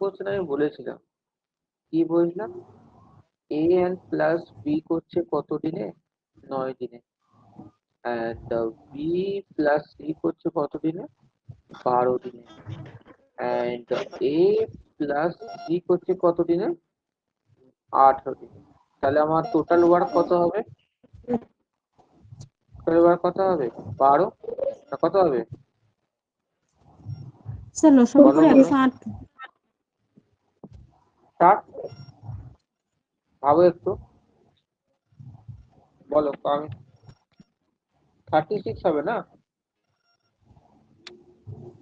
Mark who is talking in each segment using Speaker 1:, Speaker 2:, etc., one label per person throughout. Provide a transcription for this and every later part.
Speaker 1: Question আমি বলেছিলাম, কি বলছিলাম, এ এন্ড প্লাস বি করছে কত দিনে? 9 দিনে। অ্যান্ড বি প্লাস সি করছে কত দিনে? 12 দিনে। অ্যান্ড এ প্লাস সি করছে কত দিনে? 18 দিনে। তাহলে আমার টোটাল ওয়ার্ক কত হবে? টোটাল ওয়ার্ক কত হবে? 12 না কত হবে?
Speaker 2: স্যার লসগু
Speaker 1: বলো
Speaker 2: করে
Speaker 1: বলো।
Speaker 2: 108।
Speaker 1: 60। ভাবো একটু, বলো। আমি 36 হবে না?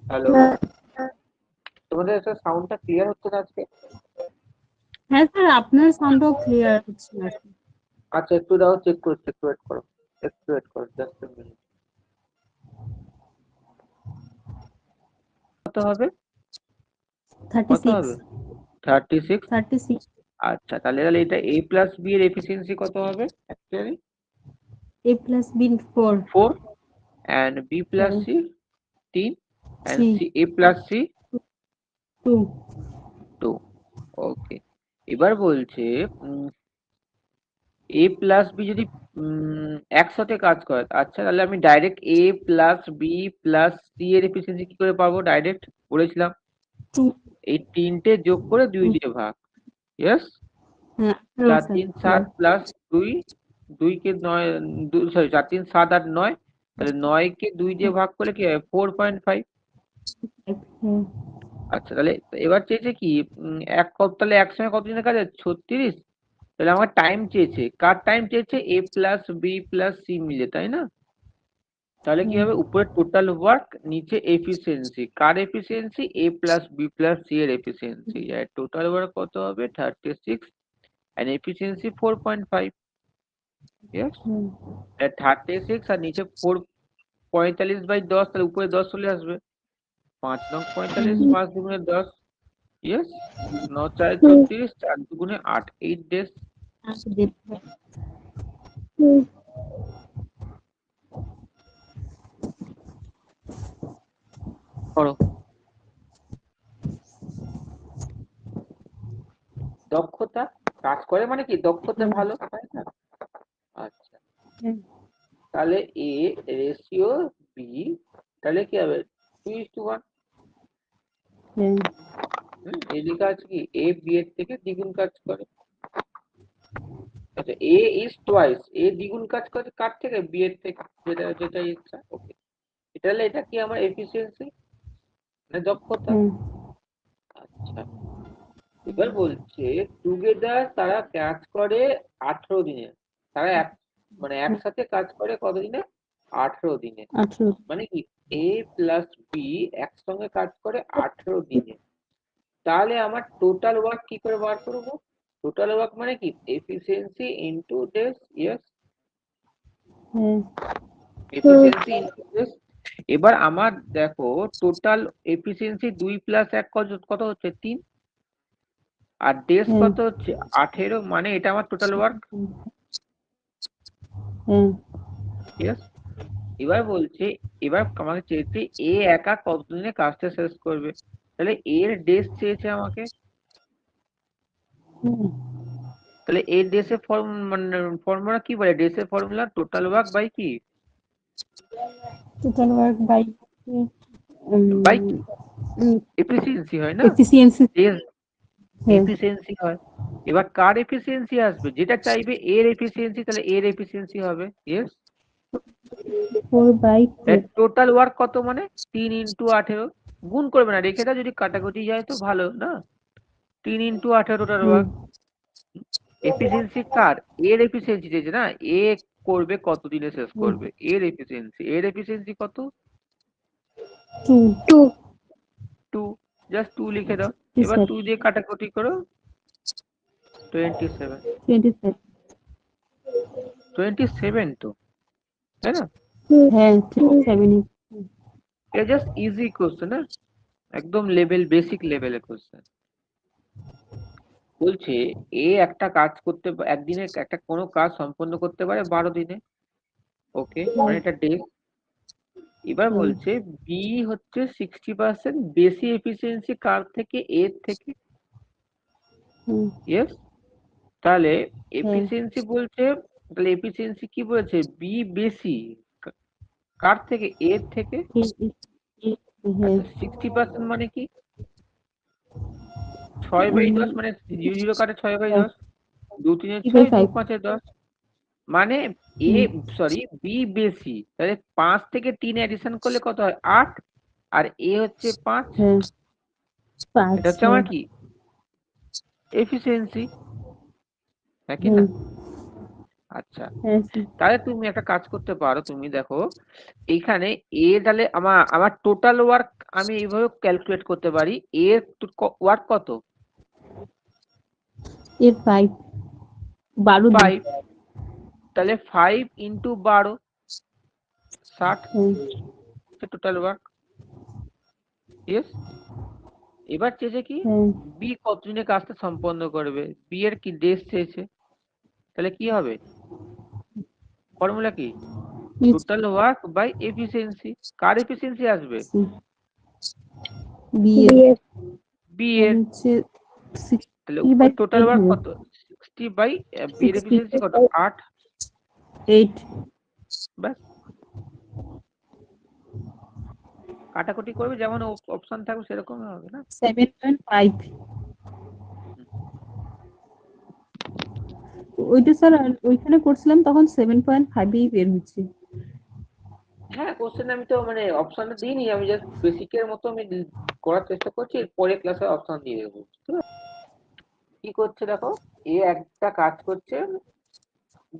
Speaker 1: হ্যালো, তোমাদের সাউন্ডটা ক্লিয়ার হচ্ছে না আজকে?
Speaker 2: হ্যাঁ স্যার, আপনার সাউন্ডও ক্লিয়ার হচ্ছে না।
Speaker 1: আচ্ছা একটু দাও, চেক করছি, একটু ওয়েট করো, একটু ওয়েট করো, জাস্ট এ মিনিট। কত হবে? কত
Speaker 2: 36।
Speaker 1: হবে? 36।
Speaker 2: 36।
Speaker 1: আচ্ছা, তাহলে এটা a প্লাস b এর এফিসিয়েন্সি কত হবে actually?
Speaker 2: A plus B 4।
Speaker 1: 4 and b plus c 3 and
Speaker 2: C
Speaker 1: c a plus c
Speaker 2: 2।
Speaker 1: 2। ওকে, এবার বলছে a প্লাস b যদি একসাথে কাজ করে, আচ্ছা তাহলে আমি direct a plus b plus c এর এফিসিয়েন্সি কি করে পাবো? ডাইরেক্ট বলেছিলাম
Speaker 2: 2।
Speaker 1: এই তিনটে যোগ করে 2 দিয়ে ভাগ। ইয়েস,
Speaker 2: হ্যাঁ
Speaker 1: 4
Speaker 2: স্যার।
Speaker 1: 3 7 প্লাস 2, 2 কে 9, সরি 4 3 7 8 9, তাহলে 9 কে 2 দিয়ে ভাগ করলে কি হয়? 4.5। আচ্ছা তাহলে এবার চেয়েছে কি এক কত, তাহলে একসঙ্গে কত দিনের কাজ আছে? 36। তাহলে আমার টাইম চেয়েছে, কার টাইম চেয়েছে? a plus B plus C মিলে, তাই না? তাহলে কি হবে? উপরে টোটাল ওয়ার্ক, নিচে এফিসিয়েন্সি। কার efficiency? a plus B plus C এর এফিসিয়েন্সি। টোটাল ওয়ার্ক কত হবে? 36 and efficiency 4.5। yes, 36 আর নিচে 4, 45/10, তাহলে উপরে 10 চলে আসবে। 5 নং 45, 5 দুগুণে 10। ইয়েস, 9 4 36, 4 দুগুণে 8, 8 ডেজ। করো। দক্ষতা কাজ করে মানে কি? দক্ষতা ভালো, তাই না? আচ্ছা, তাহলে এ রেশিও বি, তাহলে কি হবে? 2:1। এদিকে আছে কি? এ বি এর থেকে দ্বিগুণ কাজ করে। আচ্ছা, এ ইজ টুয়াইস, এ দ্বিগুণ কাজ করে কার থেকে? বি এর থেকে, যেটা যেটা ইচ্ছা। ওকে, এটা হলে এটা কি আমার এফিসিয়েন্সি মানে দক্ষতা। আচ্ছা, এবার বলছে টুগেদার তারা কাজ করে 18 দিনে। তারা মানে একসাথে কাজ করে কত দিনে? 18 দিনে। মানে কি এ প্লাস বি একসঙ্গে কাজ করে 18 দিনে। তাহলে আমার টোটাল ওয়ার্ক কি করে বার করবো? টোটাল ওয়ার্ক মানে কি? Efficiency into days. Yes, efficiency into days. এবার আমার দেখো টোটাল এফিসিয়েন্সি 2 প্লাস 1 কত হচ্ছে? 3। আর ডেজ কত হচ্ছে? 18। মানে এটা আমার টোটাল ওয়ার্ক। ইয়েস, এবার বলছে, এবার আমাকে চেয়েছে এ একা কতদিনে কাজটা শেষ করবে। তাহলে এর ডেজ চেয়েছে আমাকে, তাহলে এর ডেসের ফর্মুলা কি বলে? ডেসের ফর্মুলা টোটাল ওয়ার্ক বাই কি?
Speaker 2: টোটাল ওয়ার্ক বাই
Speaker 1: বাই কি? এফিসিয়েন্সি হয় না?
Speaker 2: এফিসিয়েন্সি।
Speaker 1: এফিসিয়েন্সি হয়। এবার কার এফিসিয়েন্সি আসবে? যেটা চাইবে এর এফিসিয়েন্সি, তাহলে এর এফিসিয়েন্সি হবে। ইয়েস,
Speaker 2: 4/2।
Speaker 1: টোটাল ওয়ার্ক কত মানে? 3 ইন্টু 18। গুণ করবে না, রেখে দাও, যদি কাটাকুটি যায় তো ভালো না। 3 ইন্টু 18 টোটাল ওয়ার্ক। এফিসিয়েন্সি কার? এর এফিসিয়েন্সি চেয়েছে না, এ করবে কত দিনে শেষ করবে, এর এফিসিয়েন্সি। এর এফিসিয়েন্সি কত? 2। জাস্ট 2 লিখে দাও। এবার 2 দিয়ে কাটাকুটি করো, 27। 27 তো, তাই না?
Speaker 2: হ্যাঁ 7।
Speaker 1: এটা জাস্ট ইজি কোশ্চেন, না একদম লেভেল, বেসিক লেভেলের কোশ্চেন। বলছে এ একটা কাজ করতে, একদিনে একটা কোনো কাজ সম্পন্ন করতে পারে 12 দিনে। ওকে, মানে এটা ডেজ। এবার বলছে বি হচ্ছে 60% বেশি এফিসিয়েন্সি কার থেকে? এর থেকে।
Speaker 2: হুম,
Speaker 1: ইয়েস। তাহলে
Speaker 2: হ্যাঁ
Speaker 1: এফিসিয়েন্সি বলছে, তাহলে এফিসিয়েন্সি কি বলেছে, বি বেশি কার থেকে, এর থেকে।
Speaker 2: হ্যাঁ
Speaker 1: আচ্ছা 60% মানে কি, 6/10 মানে 0 কাটে 6/10, 2 3 6, 2 5 10, মানে এ সরি বি বেশি, তাহলে 5 থেকে 3 অ্যাডিশন করলে কত হয় 8, আর এ হচ্ছে 5,
Speaker 2: হ্যাঁ
Speaker 1: এটা হচ্ছে আমার কি এফিসিয়েন্সি, হ্যাঁ কি না। আচ্ছা তাহলে তুমি একটা কাজ করতে পারো, তুমি দেখো এইখানে এ, তাহলে আমার টোটাল ওয়ার্ক আমি এইভাবে ক্যালকুলেট করতে পারি, এর ওয়ার্ক কত,
Speaker 2: এর 12 দিন
Speaker 1: 5, তাহলে 5 ইন্টু 12 60 টোটাল ওয়ার্ক। ইয়েস। এবার চেয়েছে কি বি কতদিনে কাজটা সম্পন্ন করবে, বি এর কি ডেজ চেয়েছে, তাহলে কি হবে, ফর্মুলা কি, টোটাল ওয়ার্ক বাই এফিসিয়েন্সি, কার এফিসিয়েন্সি আসবে,
Speaker 2: বি
Speaker 1: বি
Speaker 2: এর
Speaker 1: এর,
Speaker 2: হচ্ছে
Speaker 1: তাহলে
Speaker 2: 60
Speaker 1: উপর
Speaker 2: বাই
Speaker 1: টোটাল
Speaker 2: 8
Speaker 1: ওয়ার্ক
Speaker 2: হবে
Speaker 1: কত, 60 বাই বি এর
Speaker 2: 60
Speaker 1: এফিসিয়েন্সি কত 8,
Speaker 2: 8
Speaker 1: ব্যাস। কাটাকুটি করবে যেমন অপশন থাকবে সেরকম হবে না।
Speaker 2: 7.5 ওইটা স্যার ওইখানে করছিলাম তখন 7.5 বের হচ্ছে।
Speaker 1: হ্যাঁ কোশ্চেন আমি তো মানে অপশনটা দিইনি, আমি জাস্ট বেসিকের মতো আমি করার চেষ্টা করছি, পরে ক্লাসে অপশন দিয়ে দেবো। কি করছে দেখো, এ একটা কাজ করছে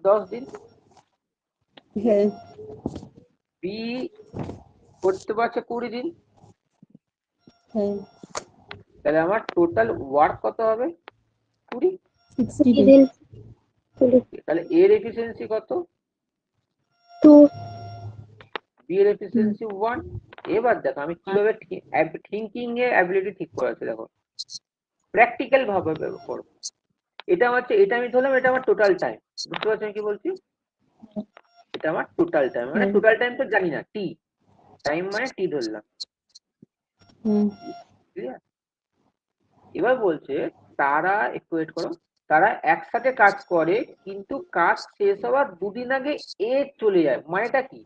Speaker 1: 10 দিন,
Speaker 2: হ্যাঁ
Speaker 1: বি করতে পারছে 20 দিন,
Speaker 2: হ্যাঁ
Speaker 1: তাহলে আমার টোটাল ওয়ার্ক কত হবে 20,
Speaker 2: 60 দিন
Speaker 1: তাহলে এর এফিসিয়েন্সি কত,
Speaker 2: 2
Speaker 1: বি এর এফিসিয়েন্সি 1। এবার দেখো আমি কিভাবে থিঙ্কিং এর অ্যাবিলিটি ঠিক করেছি, দেখো প্র্যাকটিক্যাল ভাবে করো। এটা হচ্ছে, এটা আমি ধরলাম এটা আমার টোটাল টাইম, বুঝতে পারছো আমি কি বলছি, এটা আমার টোটাল টাইম, মানে টোটাল টাইম তো জানি না, টি টাইম মানে টি ধরলাম, ক্লিয়ার। এবার বলছে তারা, একটু ওয়েট করো, তারা একসাথে কাজ করে কিন্তু কাজ শেষ হওয়ার 2 দিন আগে এ চলে যায়, মানেটা কি,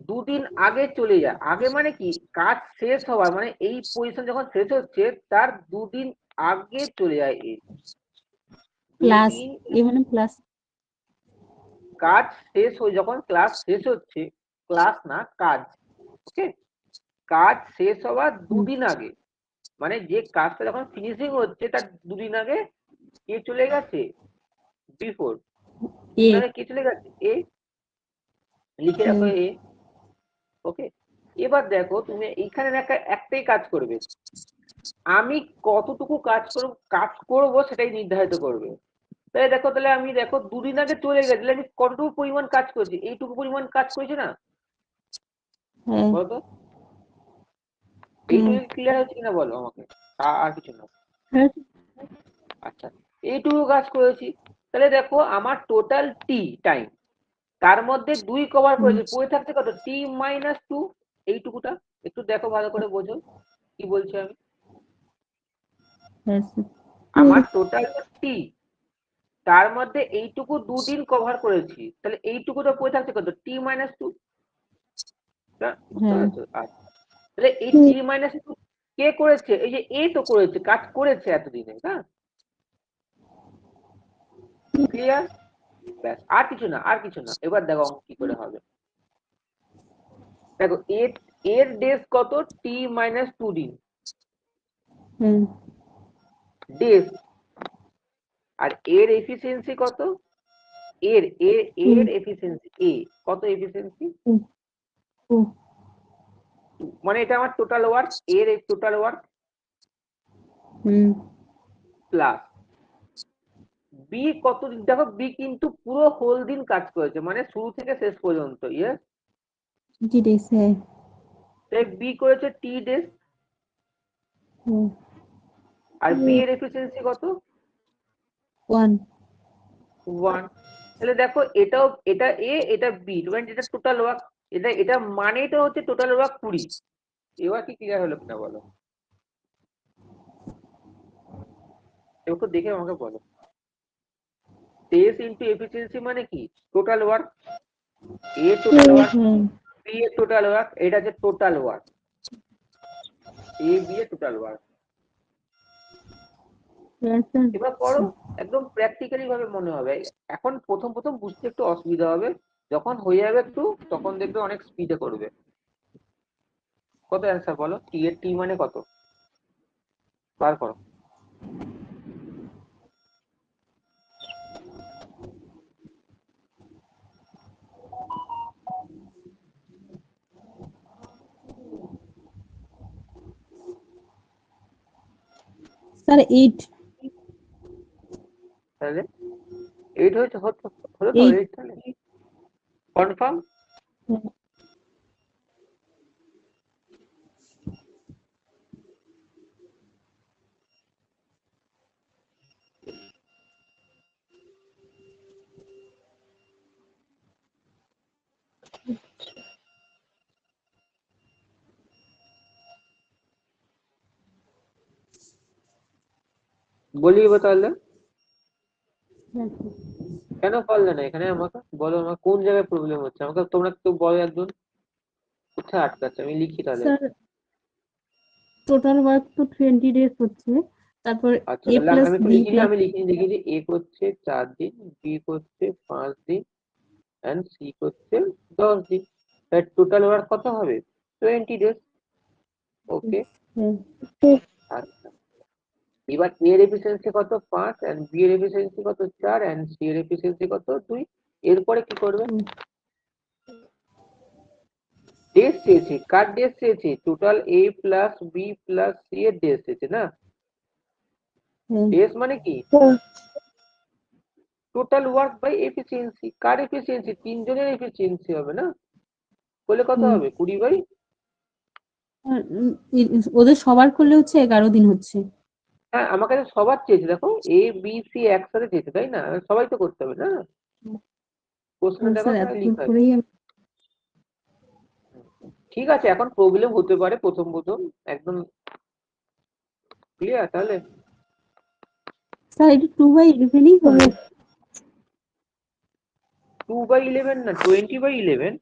Speaker 1: 2 দিন আগে চলে যায়, আগে মানে কি, কাজ শেষ হওয়ার মানে এই পজিশন যখন শেষ হচ্ছে তার 2 দিন আগে চলে যায় এ,
Speaker 2: প্লাস
Speaker 1: দুদিন
Speaker 2: এ মানে প্লাস
Speaker 1: কাজ শেষ হয়ে, যখন ক্লাস শেষ হচ্ছে, ক্লাস না কাজ, ওকে, কাজ শেষ হওয়ার 2 দিন আগে, মানে যে কাজটা যখন ফিনিশিং হচ্ছে তার 2 দিন আগে কে চলে গেছে, বিফোর,
Speaker 2: এ
Speaker 1: দুদিন কে চলে গেছে এ, লিখে রাখো এ, ওকে। এবার দেখো তুমি এইখানে একটাই কাজ করবে, আমি কতটুকু কাজ করব সেটাই নির্ধারিত করবে। তাই দেখো, তাহলে আমি দেখো 2 দিন আগে চলে গেছে, তাহলে আমি কতটুকু পরিমাণ কাজ করছি, এইটুকু পরিমাণ কাজ করেছি না, বলতো এইটুকু ক্লিয়ার হচ্ছে কিনা বলো আমাকে, আর কিছু না। আচ্ছা এইটুকু কাজ করেছি, তাহলে দেখো আমার টোটাল টি টাইম, তার মধ্যে 2 কভার করেছে, পড়ে থাকছে কত T-2, এইটুকুটা একটু দেখো ভালো করে বোঝো কি বলছি আমি, আমার টোটাল টি, তার মধ্যে এইটুকু 2 দিন কভার করেছি, তাহলে এইটুকুটা পড়ে থাকছে কত T-2, বুঝতে পারছো, আচ্ছা তাহলে এই T-2 কে করেছে, এই যে এ তো করেছে, কাজ করেছে এতদিনে, হ্যাঁ ক্লিয়ার, ব্যাস আর কিছু না, আর কিছু না। এবার দেখো অঙ্ক কি করে হবে, দেখো এর ডেজ কত T-2 দিন ডেজ, আর এর এফিসিয়েন্সি কত, এর এফিসিয়েন্সি কত এফিসিয়েন্সি, মানে এটা আমার টোটাল ওয়ার্ক, এর টোটাল ওয়ার্ক প্লাস বি কত, দেখো বি কিন্তু পুরো হোল দিন কাজ করেছে, মানে শুরু থেকে শেষ পর্যন্ত, ইয়েস, বি করেছে টি ডেজ, আর বি এর এফিসিয়েন্সি কত
Speaker 2: 1
Speaker 1: 1, তাহলে দেখো এটা এ এটা বি, মানে এটা টোটাল ওয়ার্ক, এটা মানেটা হচ্ছে টোটাল ওয়ার্ক 20। এবার কি ক্লিয়ার হলো কিনা বলো, একটু দেখে আমাকে বলো। ডেজ ইনটু এফিসিয়েন্সি মানে কি? টোটাল ওয়ার্ক, এ টোটাল ওয়ার্ক, বি এর টোটাল ওয়ার্ক, এটা হচ্ছে টোটাল ওয়ার্ক, এ বি এর টোটাল ওয়ার্ক। এবার করো, একদম প্র্যাকটিক্যালি ভাবে মনে হবে। এখন প্রথম প্রথম বুঝতে একটু অসুবিধা হবে, যখন হয়ে যাবে একটু তখন দেখবে অনেক স্পিডে করবে। কত অ্যান্সার বলো? টি এর টি মানে কত? বার করো।
Speaker 2: স্যার 8
Speaker 1: তাহলে 8 হয়েছে, হলো তো
Speaker 2: 8
Speaker 1: 8, তাহলে কনফার্ম। বলি এবার তাহলে, কেন পারলে না এখানে আমাকে বলো, আমার কোন জায়গায় প্রবলেম হচ্ছে আমাকে তোমরা কেউ বলো একজন, কোথায় আটকাচ্ছে আমি লিখি তাহলে।
Speaker 2: স্যার টোটাল ওয়ার্ক তো 20 ডেজ হচ্ছে, তারপর
Speaker 1: আচ্ছা
Speaker 2: এ
Speaker 1: তাহলে
Speaker 2: প্লাস
Speaker 1: আমি একটু
Speaker 2: বি
Speaker 1: লিখি,
Speaker 2: প্লাস
Speaker 1: আমি লিখি এ করছে 4 দিন, বি করছে 5 দিন, এন্ড সি করছে 10 দিন। তাই টোটাল ওয়ার্ক কত হবে? 20 ডেজ। ওকে। আচ্ছা, এবার এ এর এফিসিয়েন্সি কত? 5, এন্ড বি এর এফিসিয়েন্সি কত? 4, এন্ড সি এর এফিসিয়েন্সি কত? 2। এরপরে কি করবে? ডেজ চেয়েছে, কার ডেজ চেয়েছে? Total A plus B plus C এর ডেজ চেয়েছে না? ডেজ মানে কি? Total work by efficiency. কার এফিসিয়েন্সি? তিনজনের এফিসিয়েন্সি হবে না? করলে কত হবে? 20 বাই,
Speaker 2: ওদের সবার করলে হচ্ছে 11 দিন হচ্ছে।
Speaker 1: হ্যাঁ আমার কাছে সবার চেয়েছে, দেখো এ বি সি একসাথে চেয়েছে তাই না? সবাই তো করতে হবে না? কোশ্চেনে দেখো
Speaker 2: স্যার
Speaker 1: এখানে
Speaker 2: এতদূর
Speaker 1: লিখা আছে।
Speaker 2: করেই
Speaker 1: ঠিক আছে, এখন প্রবলেম হতে পারে প্রথম প্রথম, একদম ক্লিয়ার তাহলে।
Speaker 2: স্যার এটা 2/11ই হবে।
Speaker 1: 2/11 না, 20/11।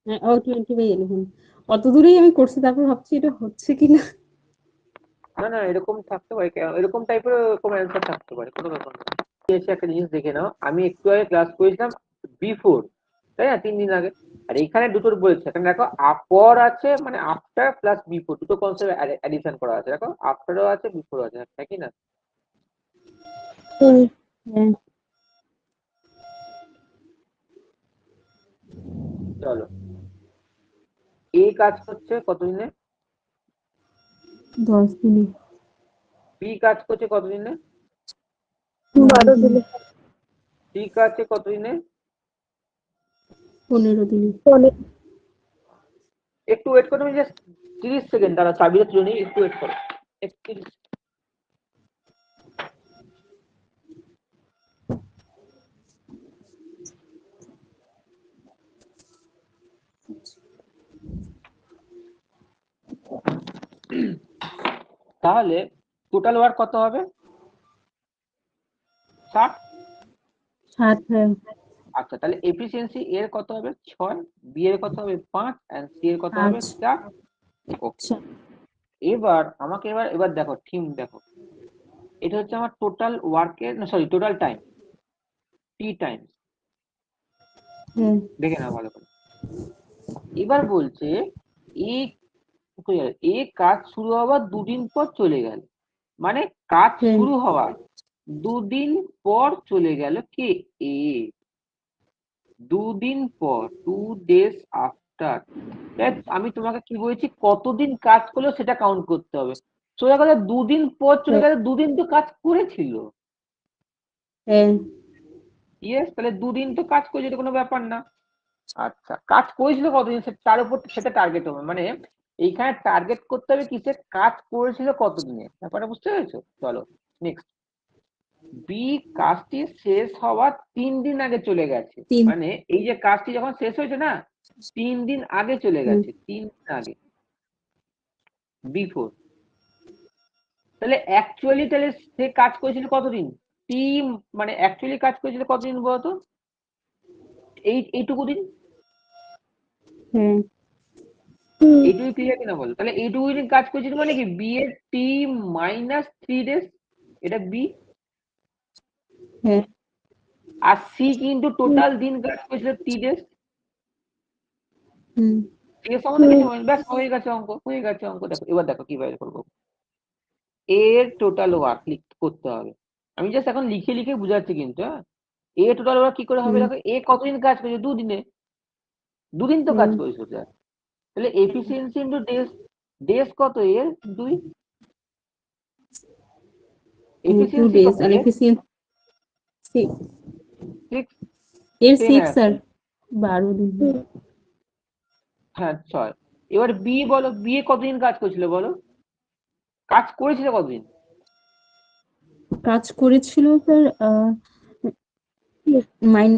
Speaker 2: হ্যাঁ, ও 20/11 অত দূরেই আমি করছি, তারপর ভাবছি এটা হচ্ছে কিনা।
Speaker 1: না না, এরকম থাকতে পারে, এরকম টাইপের এরকম অ্যান্সার থাকতে পারে, কোনো ব্যাপার না। এসে একটা জিনিস দেখে নাও, আমি একটু আগে ক্লাস করেছিলাম বিফোর, তাই না? 3 দিন আগে। আর এইখানে দুটোর বলেছে, এখানে দেখো আপর আছে, মানে আফটার প্লাস বিফোর, দুটো কনসেপ্ট অ্যাডিশন করা আছে। দেখো আফটারও আছে, বিফোরও আছে, তাই কি না?
Speaker 2: হ্যাঁ,
Speaker 1: চলো, এ কাজ করছে কতদিনে?
Speaker 2: 10 দিনে।
Speaker 1: বি কাজ করছে কতদিনে?
Speaker 2: 12 দিনে।
Speaker 1: সি কাজ করছে কতদিনে?
Speaker 2: 15 দিনে।
Speaker 1: একটু ওয়েট করো, তুমি জাস্ট 30 সেকেন্ড দাঁড়া, চাবিটা তুলে নিই, একটু ওয়েট করো। 31। তাহলে টোটাল ওয়ার্ক কত হবে? 60।
Speaker 2: 7, হ্যাঁ।
Speaker 1: আচ্ছা তাহলে এফিসিয়েন্সি এর কত হবে? 6, বি এর কত হবে? 5, এন্ড সি এর কত হবে?
Speaker 2: 5।
Speaker 1: 4। ওকে। এবার আমাকে এবার দেখো থিম দেখো, এটা হচ্ছে আমার টোটাল ওয়ার্কের, না sorry total time, tea time.
Speaker 2: হ্যাঁ,
Speaker 1: দেখে নাও ভালো করে। এবার বলছে এ এ কাজ শুরু হওয়ার 2 দিন পর চলে গেল, মানে কাজ
Speaker 2: হ্যাঁ,
Speaker 1: শুরু হওয়ার 2 দিন পর চলে গেল কে? এ। 2 দিন পর, 2 days আফটার। আমি তোমাকে কি বলেছি? কতদিন কাজ করলো সেটা কাউন্ট করতে হবে। সোজা কথা, 2 দিন পর চলে
Speaker 2: হ্যাঁ,
Speaker 1: গেলে 2 দিন তো কাজ করেছিল।
Speaker 2: হ্যাঁ,
Speaker 1: ইয়েস, তাহলে 2 দিন তো কাজ করেছে, এটা কোনো ব্যাপার না। আচ্ছা, কাজ করেছিল কতদিন তার উপর সেটা টার্গেট হবে, মানে এইখানে টার্গেট করতে হবে কিসে? কাজ করেছিল কতদিনে, ব্যাপারটা বুঝতে পেরেছো? চলো নেক্সট। বি কাজটি শেষ হওয়ার 3 দিন আগে চলে গেছে,
Speaker 2: 3।
Speaker 1: মানে এই যে কাজটি যখন শেষ হয়েছে না, 3 দিন আগে চলে গেছে, 3 দিন আগে, বিফোর। তাহলে অ্যাকচুয়ালি তাহলে সে কাজ করেছিল কতদিন? টি মানে অ্যাকচুয়ালি কাজ করেছিল কতদিন বলতো? এইটুকু দিন।
Speaker 2: হ্যাঁ
Speaker 1: এইটুকু ক্লিয়ার কিনা বলো? তাহলে এইটুকু দিন কাজ করেছিল মানে কি বি এর টি মাইনাস 3 days, এটা বি।
Speaker 2: হ্যাঁ
Speaker 1: আর সি কিন্তু টোটাল দিন কাজ করেছিল 3 days।
Speaker 2: হুম
Speaker 1: ঠিক আছে, আমাদের কিছু ব্যাস হয়ে গেছে অঙ্ক, হয়ে গেছে অঙ্ক। দেখো এবার দেখো কি বাইরে করবো। এর টোটাল ওয়ার্ক করতে হবে। আমি জাস্ট এখন লিখে লিখে বুঝাচ্ছি কিন্তু, হ্যাঁ। এ টোটাল ওয়ার্ক কি করে হবে?
Speaker 2: হুম
Speaker 1: দেখো এ কতদিন কাজ করেছে? 2 দিনে। 2 দিন তো কাজ
Speaker 2: হুম
Speaker 1: করেছে স্যার। তাহলে এফিসিয়েন্সি ইন্টু ডেজ, ডেজ কত এর? 2।
Speaker 2: 2
Speaker 1: এফিসিয়েন্সি
Speaker 2: days
Speaker 1: কত
Speaker 2: আর
Speaker 1: এর?
Speaker 2: এফিসিয়েন্সি
Speaker 1: 6।
Speaker 2: এর
Speaker 1: 10
Speaker 2: 6 আর
Speaker 1: আছে।
Speaker 2: 12 দিন
Speaker 1: হ্যাঁ 6। এবার বি বলো, বি এ কতদিন কাজ করেছিল বলো? কাজ করেছিল কতদিন?
Speaker 2: কাজ করেছিল স্যার মাইন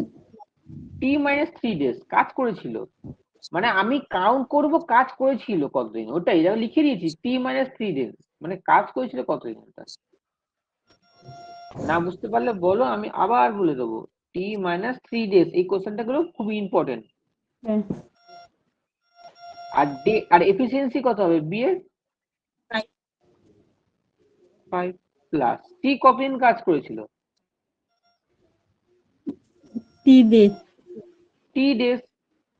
Speaker 1: টি মাইনাস 3 days কাজ করেছিল। মানে আমি কাউন্ট করব কাজ করেছিল কতদিন, ওটাই যা লিখে দিয়েছি টি মাইনাস 3 days, মানে কাজ করেছিল কতদিন ওটা। না বুঝতে পারলে বলো, আমি আবার বলে দেবো। টি মাইনাস 3 days, এই কোশ্চেনটা গুলো খুবই ইম্পর্টেন্ট।
Speaker 2: হ্যাঁ
Speaker 1: আর এফিসিয়েন্সি কত হবে বি এর? 5 প্লাস সি কতদিন কাজ করেছিল?
Speaker 2: T days
Speaker 1: T days.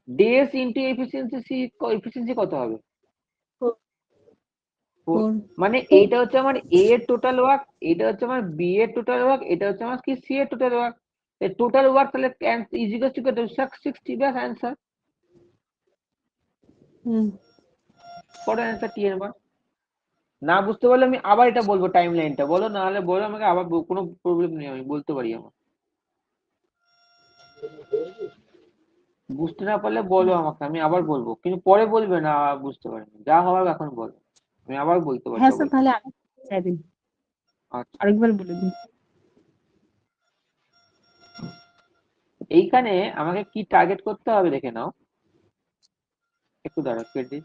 Speaker 1: Days into efficiency, C efficiency কত হবে? 4।
Speaker 2: 4
Speaker 1: মানে এইটা হচ্ছে আমার এ এর টোটাল ওয়ার্ক, এটা হচ্ছে আমার বি এর টোটাল ওয়ার্ক, এটা হচ্ছে আমার কি সি এর টোটাল ওয়ার্ক। টোটাল ওয়ার্ক তাহলে ইজিকাল টু কত? 60, ব্যাস অ্যান্সার।
Speaker 2: হুম
Speaker 1: পরে অ্যান্সার টি এর বার। না বুঝতে পারলে আমি আবার এটা বলবো, টাইম লাইনটা বলো, না হলে বলো আমাকে আবার, কোনো প্রবলেম নেই, আমি বলতে পারি আমার। বুঝতে না পারলে বলো আমাকে, আমি আবার বলবো, কিন্তু পরে বলবে না বুঝতে পারিনি, যা হওয়ার এখন বলো, আমি আবার বলতে পারি
Speaker 2: হ্যাঁ স্যার
Speaker 1: ডবল।
Speaker 2: তাহলে আরেকবার চাইবেন,
Speaker 1: আচ্ছা,
Speaker 2: আরেকবার বলে দিন।
Speaker 1: এইখানে আমাকে কি টার্গেট করতে হবে দেখে নাও, একটু দাঁড়াও কেটে।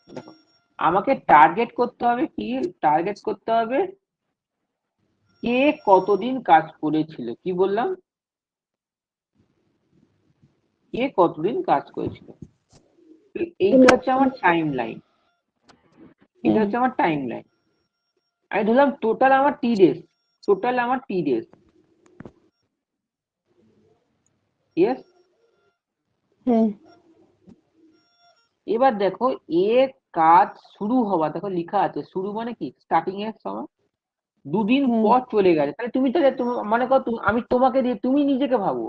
Speaker 1: দেখো আমাকে টার্গেট করতে হবে কি, টার্গেট করতে হবে কে কতদিন কাজ করেছিল, কি বললাম? কে কতদিন কাজ করেছিল। এইটা হচ্ছে আমার টাইম লাইন, এটা
Speaker 2: হ্যাঁ
Speaker 1: হচ্ছে আমার টাইম লাইন। আমি ধরলাম টোটাল আমার টি ডেজ, টোটাল আমার টি ডেজ। ইয়েস।
Speaker 2: হ্যাঁ
Speaker 1: এবার দেখো এ কাজ শুরু হওয়া, দেখো লেখা আছে শুরু মানে কি স্টার্টিং এর সময়, 2 দিন
Speaker 2: হ্যাঁ
Speaker 1: পর চলে গেছে। তাহলে তুমি তাহলে মনে করো আমি তোমাকে দিয়ে, তুমি নিজেকে ভাবো,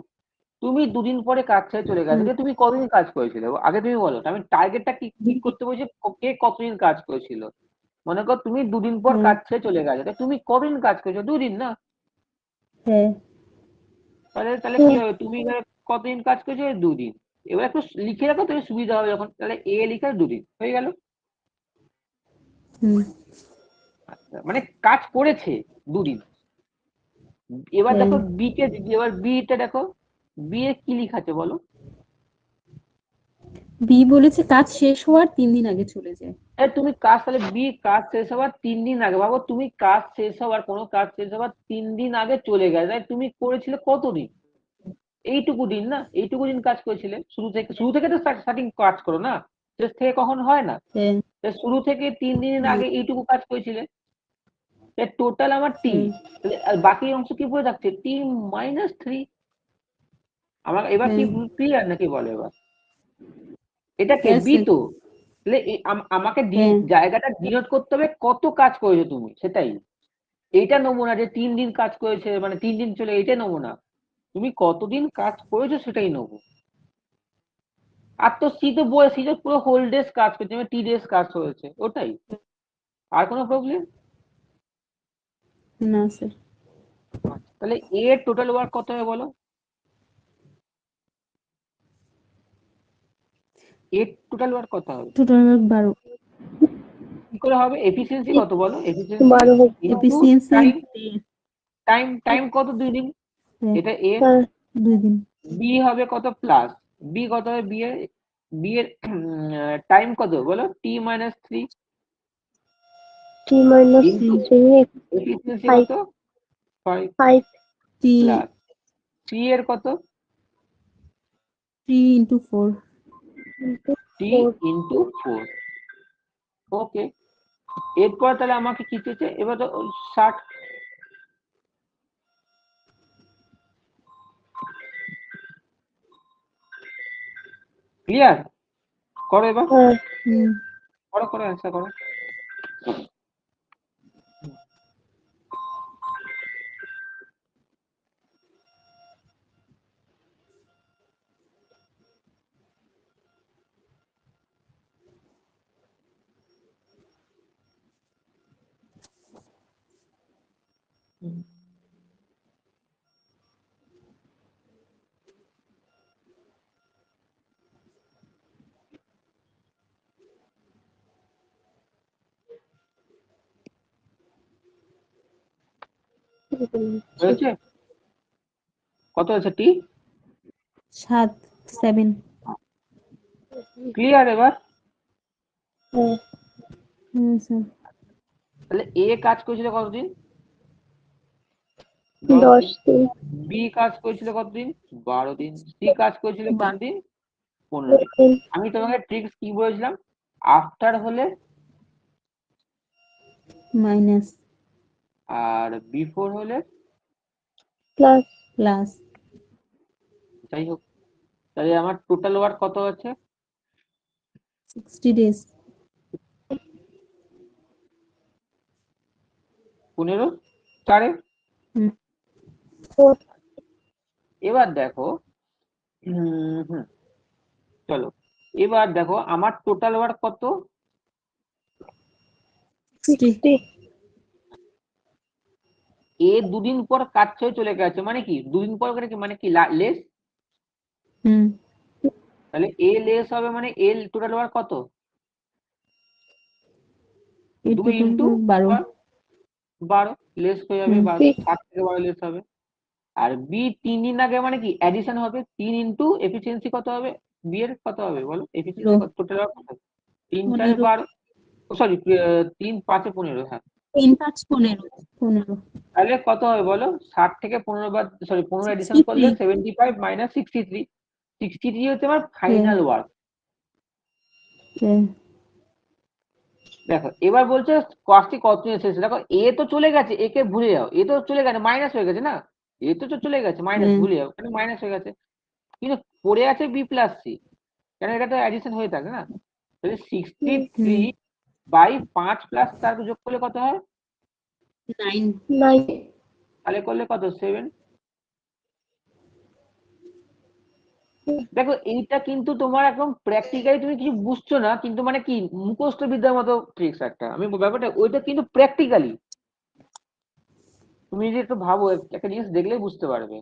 Speaker 1: তুমি 2 দিন পরে কাজ ছেড়ে চলে গেছে,
Speaker 2: হুম
Speaker 1: তাহলে তুমি কতদিন কাজ করেছিলে আগে তুমি বলো। আমি টার্গেটটা কি ঠিক করতে বলছি, কে কতদিন কাজ করেছিল। মনে করো তুমি 2 দিন পর
Speaker 2: হ্যাঁ
Speaker 1: কাজ ছেড়ে চলে গেছে, তাহলে তুমি কতদিন কাজ করেছো? 2 দিন না?
Speaker 2: হ্যাঁ
Speaker 1: তাহলে তাহলে কি হবে, তুমি এবারে কতদিন কাজ করেছো? 2 দিন। এবার একটু লিখে রাখো, তুমি সুবিধা হবে যখন, তাহলে এ লিখে 2 দিন হয়ে গেল।
Speaker 2: হুম
Speaker 1: আচ্ছা, মানে কাজ করেছে 2 দিন। এবার
Speaker 2: হ্যাঁ
Speaker 1: দেখো বি কে, এবার বিটা দেখো, বি এর কি লিখা আছে বলো?
Speaker 2: বি বলেছে কাজ শেষ হওয়ার 3 দিন আগে চলে যায়।
Speaker 1: তুমি কাজ, তাহলে বি কাজ শেষ হওয়ার 3 দিন আগে, ভাবো তুমি কাজ শেষ হওয়ার, কোনো কাজ শেষ হওয়ার 3 দিন আগে চলে গেছে, তাই তুমি করেছিলে কতদিন? এইটুকু দিন না? এইটুকু দিন কাজ করেছিলে, শুরু থেকে তো স্টার্টিং কাজ করো না, শেষ থেকে কখন হয় না।
Speaker 2: হ্যাঁ
Speaker 1: তাই শুরু থেকে 3 দিনের
Speaker 2: হুম
Speaker 1: আগে এইটুকু কাজ করেছিলে, তাই টোটাল আমার টি।
Speaker 2: হুম
Speaker 1: আর বাকি অংশ কি পড়ে থাকছে? টি মাইনাস 3। আমার এবার কি
Speaker 2: হ্যাঁ
Speaker 1: ক্লিয়ার নাকি বলো এবার? এটা কে?
Speaker 2: হ্যাঁ
Speaker 1: বি
Speaker 2: স্যার
Speaker 1: তো। তাহলে আমাকে
Speaker 2: হ্যাঁ
Speaker 1: জায়গাটা ডিনোট করতে হবে কত কাজ করেছো তুমি, সেটাই। এইটা নমুনা যে 3 দিন কাজ করেছে, মানে 3 দিন চলে, এইটা নমুনা। তুমি কতদিন কাজ করেছো সেটাই নেবো। আর তো সি তো সি তো পুরো হোল ডেজ কাজ করছে, মানে টি ডেজ কাজ হয়েছে, ওটাই। আর কোনো প্রবলেম?
Speaker 2: না স্যার
Speaker 1: তাহলে এর টোটাল ওয়ার্ক কত হবে বলো? এর টোটাল ওয়ার্ক কত হবে?
Speaker 2: টোটাল 12
Speaker 1: কি করে হবে? এফিসিয়েন্সি কত বলো? Efficiency into
Speaker 2: efficiency
Speaker 1: time. Time কত? 2 দিন।
Speaker 2: হ্যাঁ
Speaker 1: এটা এ।
Speaker 2: 2 দিন
Speaker 1: বি হবে কত প্লাস, বি কত হবে বি এর? বি এর টাইম কত বলো, T minus 3
Speaker 3: t minus
Speaker 1: into
Speaker 3: 3
Speaker 1: efficiency
Speaker 3: 5
Speaker 1: কত 5
Speaker 3: 5
Speaker 2: 3
Speaker 1: প্লাস সি এর কত
Speaker 2: 3 into 4
Speaker 3: into
Speaker 1: টি
Speaker 3: 4
Speaker 1: ইন্টু 4। ওকে, এরপর তাহলে আমাকে কি চেয়েছে এবার তো 60। ক্লিয়ার? করো এবার,
Speaker 2: হুম
Speaker 1: করো করো অ্যান্সার করো। হয়েছে? কত আছে টি?
Speaker 2: 7 7
Speaker 1: ক্লিয়ার এবার?
Speaker 3: হ্যাঁ
Speaker 2: স্যার
Speaker 1: তাহলে এ কাজ করেছিল কতদিন?
Speaker 3: 10 দিন
Speaker 1: বি কাজ করেছিল কতদিন? 12 দিন। সি কাজ করেছিল কতদিন? 15 দিন।
Speaker 3: 10 দিন
Speaker 1: আমি তোমাকে ট্রিক্স কি বলেছিলাম? আফটার হলে
Speaker 2: মাইনাস
Speaker 1: আর বিফোর হলে
Speaker 3: প্লাস
Speaker 2: প্লাস
Speaker 1: যাই হোক, তাহলে আমার টোটাল ওয়ার্ক কত আছে?
Speaker 2: 60 days
Speaker 1: 15 4-এ।
Speaker 3: 4
Speaker 1: এবার দেখো, চলো এবার দেখো আমার টোটাল ওয়ার্ক কত?
Speaker 3: 60
Speaker 1: এ দুদিন পর কাজ ছেড়ে চলে গেছে, মানে কি দুদিন পর করে কি মানে কি লেস?
Speaker 2: হুম
Speaker 1: তাহলে এ লেস হবে মানে এ টোটাল ওয়ার্ক কত? 2 ইন্টু
Speaker 2: 12
Speaker 1: 12 লেস হয়ে যাবে, 12
Speaker 3: 6
Speaker 1: 7 থেকে 12 লেস হবে। আর বি 3 দিন আগে মানে কি অ্যাডিশন হবে, 3 ইন্টু এফিসিয়েন্সি কত হবে? বি এর কত হবে বলো, এফিসিয়েন্সি কত টোটাল কত? 3 4
Speaker 2: 15
Speaker 1: 12, সরি 3 5 15, হ্যাঁ।
Speaker 2: 3 5 15
Speaker 1: তাহলে কত হবে বলো, 60 থেকে 15 বাদ, সরি 15 এডিশন করলে
Speaker 2: 63
Speaker 1: 75 মাইনাস 63, 63 হচ্ছে আমার ফাইনাল ওয়ার্ক। দেখো এবার বলছে কাজটি কতদিন এসেছে, দেখো এ তো চলে গেছে, একে ভুলে যাও, এ তো চলে গেছে মাইনাস হয়ে গেছে না, এ তো চলে গেছে মাইনাস, ভুলে যাও কেন মাইনাস হয়ে গেছে, কিন্তু পড়ে আছে বি প্লাস সি, কেন এটা তো অ্যাডিশন হয়ে থাকে না। তাহলে 63 বাই 5 প্লাস 4 যোগ করলে কত হয়?
Speaker 2: 9
Speaker 1: তাহলে করলে কত 7। দেখো এইটা কিন্তু তোমার একদম প্র্যাকটিক্যালি তুমি কিছু বুঝছো না, কিন্তু মানে কি মুখস্থ বিদ্যার মতো ট্রিক্স একটা, আমি ব্যাপারটা ওইটা কিন্তু প্র্যাকটিক্যালি তুমি যদি একটু ভাবো, একটা জিনিস দেখলেই বুঝতে পারবে।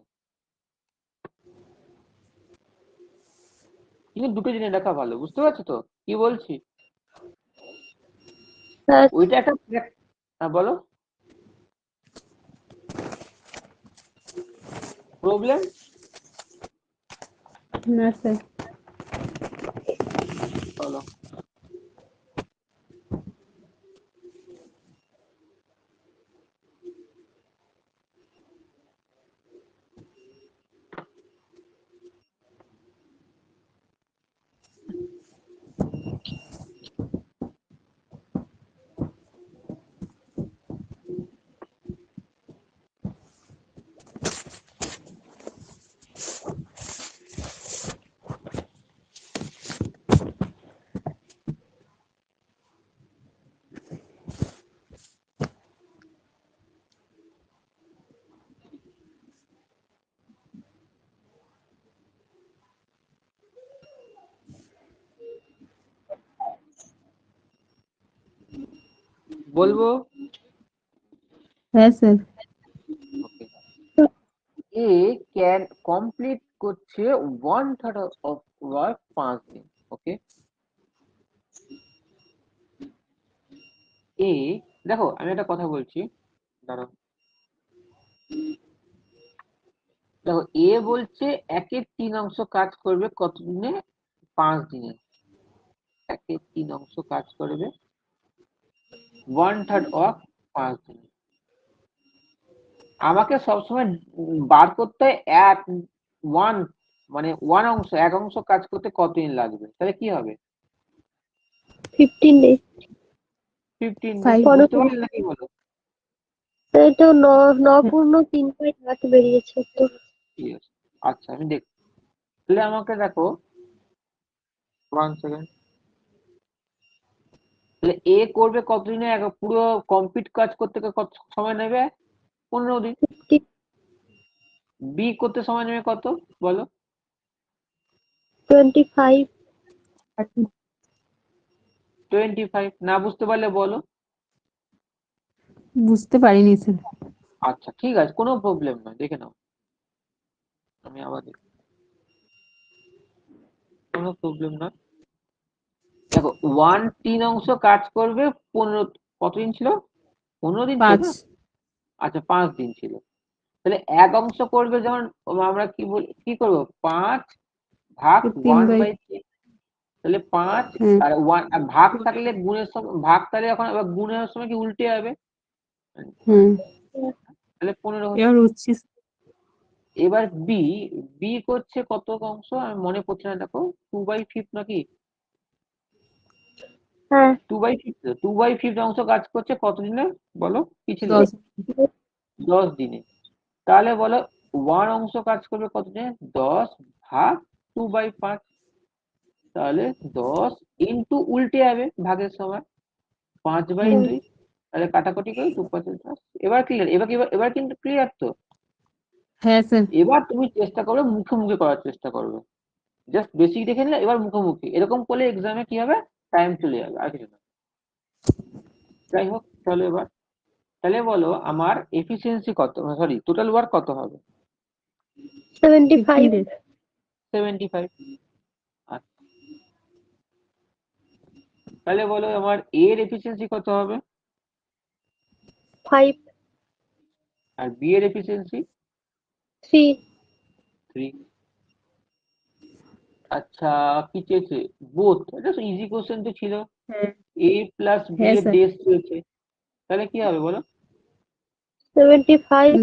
Speaker 1: কিন্তু দুটো জিনিস দেখা ভালো, বুঝতে পারছো তো কি বলছি? ওইটা একটা হ্যাঁ বলো প্রবলেম।
Speaker 2: না স্যার
Speaker 1: চলো বলবো।
Speaker 2: হ্যাঁ sir
Speaker 1: okay, A can complete করছে 1/3 অফ ওয়ার্ক 5 দিন। ওকে, এ দেখো আমি একটা কথা বলছি, দাঁড়াও। দেখো এ বলছে 1/3 অংশ কাজ করবে কত দিনে? 5 দিনে 1/3 অংশ কাজ করবে 1/3 অফ 5 দিনে। আমাকে সবসময় বার করতে হয় এক অংশ কাজ করতে কতদিন লাগবে, তাহলে কি হবে?
Speaker 3: 15 days
Speaker 1: 15
Speaker 2: Five.
Speaker 1: days। বুঝতে পারলেন নাকি বলো?
Speaker 3: তাই তো 9.3/8 বেরিয়েছে তো।
Speaker 1: Yes. আচ্ছা আমি দেখ, তাহলে আমাকে দেখো 1 সেকেন্ড, তাহলে এ করবে কতদিনে পুরো কমপ্লিট কাজ করতে কত সময় নেবে? 15 দিন।
Speaker 3: 50
Speaker 1: বি করতে সময় নেবে কত বলো?
Speaker 3: 25
Speaker 1: 25। না বুঝতে পারলে বলো।
Speaker 2: বুঝতে পারিনি স্যার।
Speaker 1: আচ্ছা ঠিক আছে, কোনো প্রবলেম নয়, দেখে নাও। আমি আবার দেখি, কোনো প্রবলেম নয়। দেখো 1/3 অংশ কাজ করবে 15, কতদিন ছিল? 15 দিন ছিল
Speaker 2: 5
Speaker 1: না? আচ্ছা 5 দিন ছিল। তাহলে এক অংশ করবে যেমন আমরা কি করবো 5 ভাগ 1/3। তাহলে 5
Speaker 2: হ্যাঁ
Speaker 1: আর 1 ভাগ থাকলে গুণের সময় ভাগ, তাহলে এখন আবার গুণের সময় কি উল্টে যাবে?
Speaker 2: হ্যাঁ
Speaker 1: তাহলে 15 হচ্ছে।
Speaker 2: এবার উঠছি
Speaker 1: এবার বি, বি করছে কত অংশ আমি মনে পড়ছে না, দেখো 2/5 নাকি?
Speaker 3: হ্যাঁ
Speaker 1: 2/5 অংশ কাজ করছে কত দিনে বলো? কি ছিল?
Speaker 2: 10
Speaker 1: 10 দিনে। তাহলে বলো 1 অংশ কাজ করবে কত দিনে? 10 ভাগ 2/5। তাহলে 10 ইন্টু উল্টে যাবে ভাগের সময় 5/2। তাহলে কাটাকুটি করে 2/5 10। এবার ক্লিয়ার? এবার কিন্তু ক্লিয়ার তো?
Speaker 2: হ্যাঁ স্যার।
Speaker 1: এবার তুমি চেষ্টা করবে মুখে মুখে করার চেষ্টা করবে। জাস্ট বেসিক দেখে নিলে, এবার মুখোমুখি এরকম করলে এক্সামে কি হবে? টাইম চলে যাবে, আর কিছু না। যাই হোক, চলো এবার তাহলে বলো আমার এফিসিয়েন্সি কত, সরি টোটাল ওয়ার্ক কত হবে?
Speaker 3: 75
Speaker 1: 75। আচ্ছা তাহলে বলো আমার এর এফিসিয়েন্সি কত হবে?
Speaker 3: 5
Speaker 1: আর বি এর এফিসিয়েন্সি
Speaker 3: 3
Speaker 1: 3। আচ্ছা কি চেয়েছে? বোথ, এটা তো ইজি কোশ্চেন তো ছিল।
Speaker 2: হ্যাঁ
Speaker 1: এ প্লাস বি
Speaker 2: হ্যাঁ
Speaker 1: এর
Speaker 2: স্যার।
Speaker 1: ডেস চেয়েছে, তাহলে কি হবে বলো?
Speaker 3: 75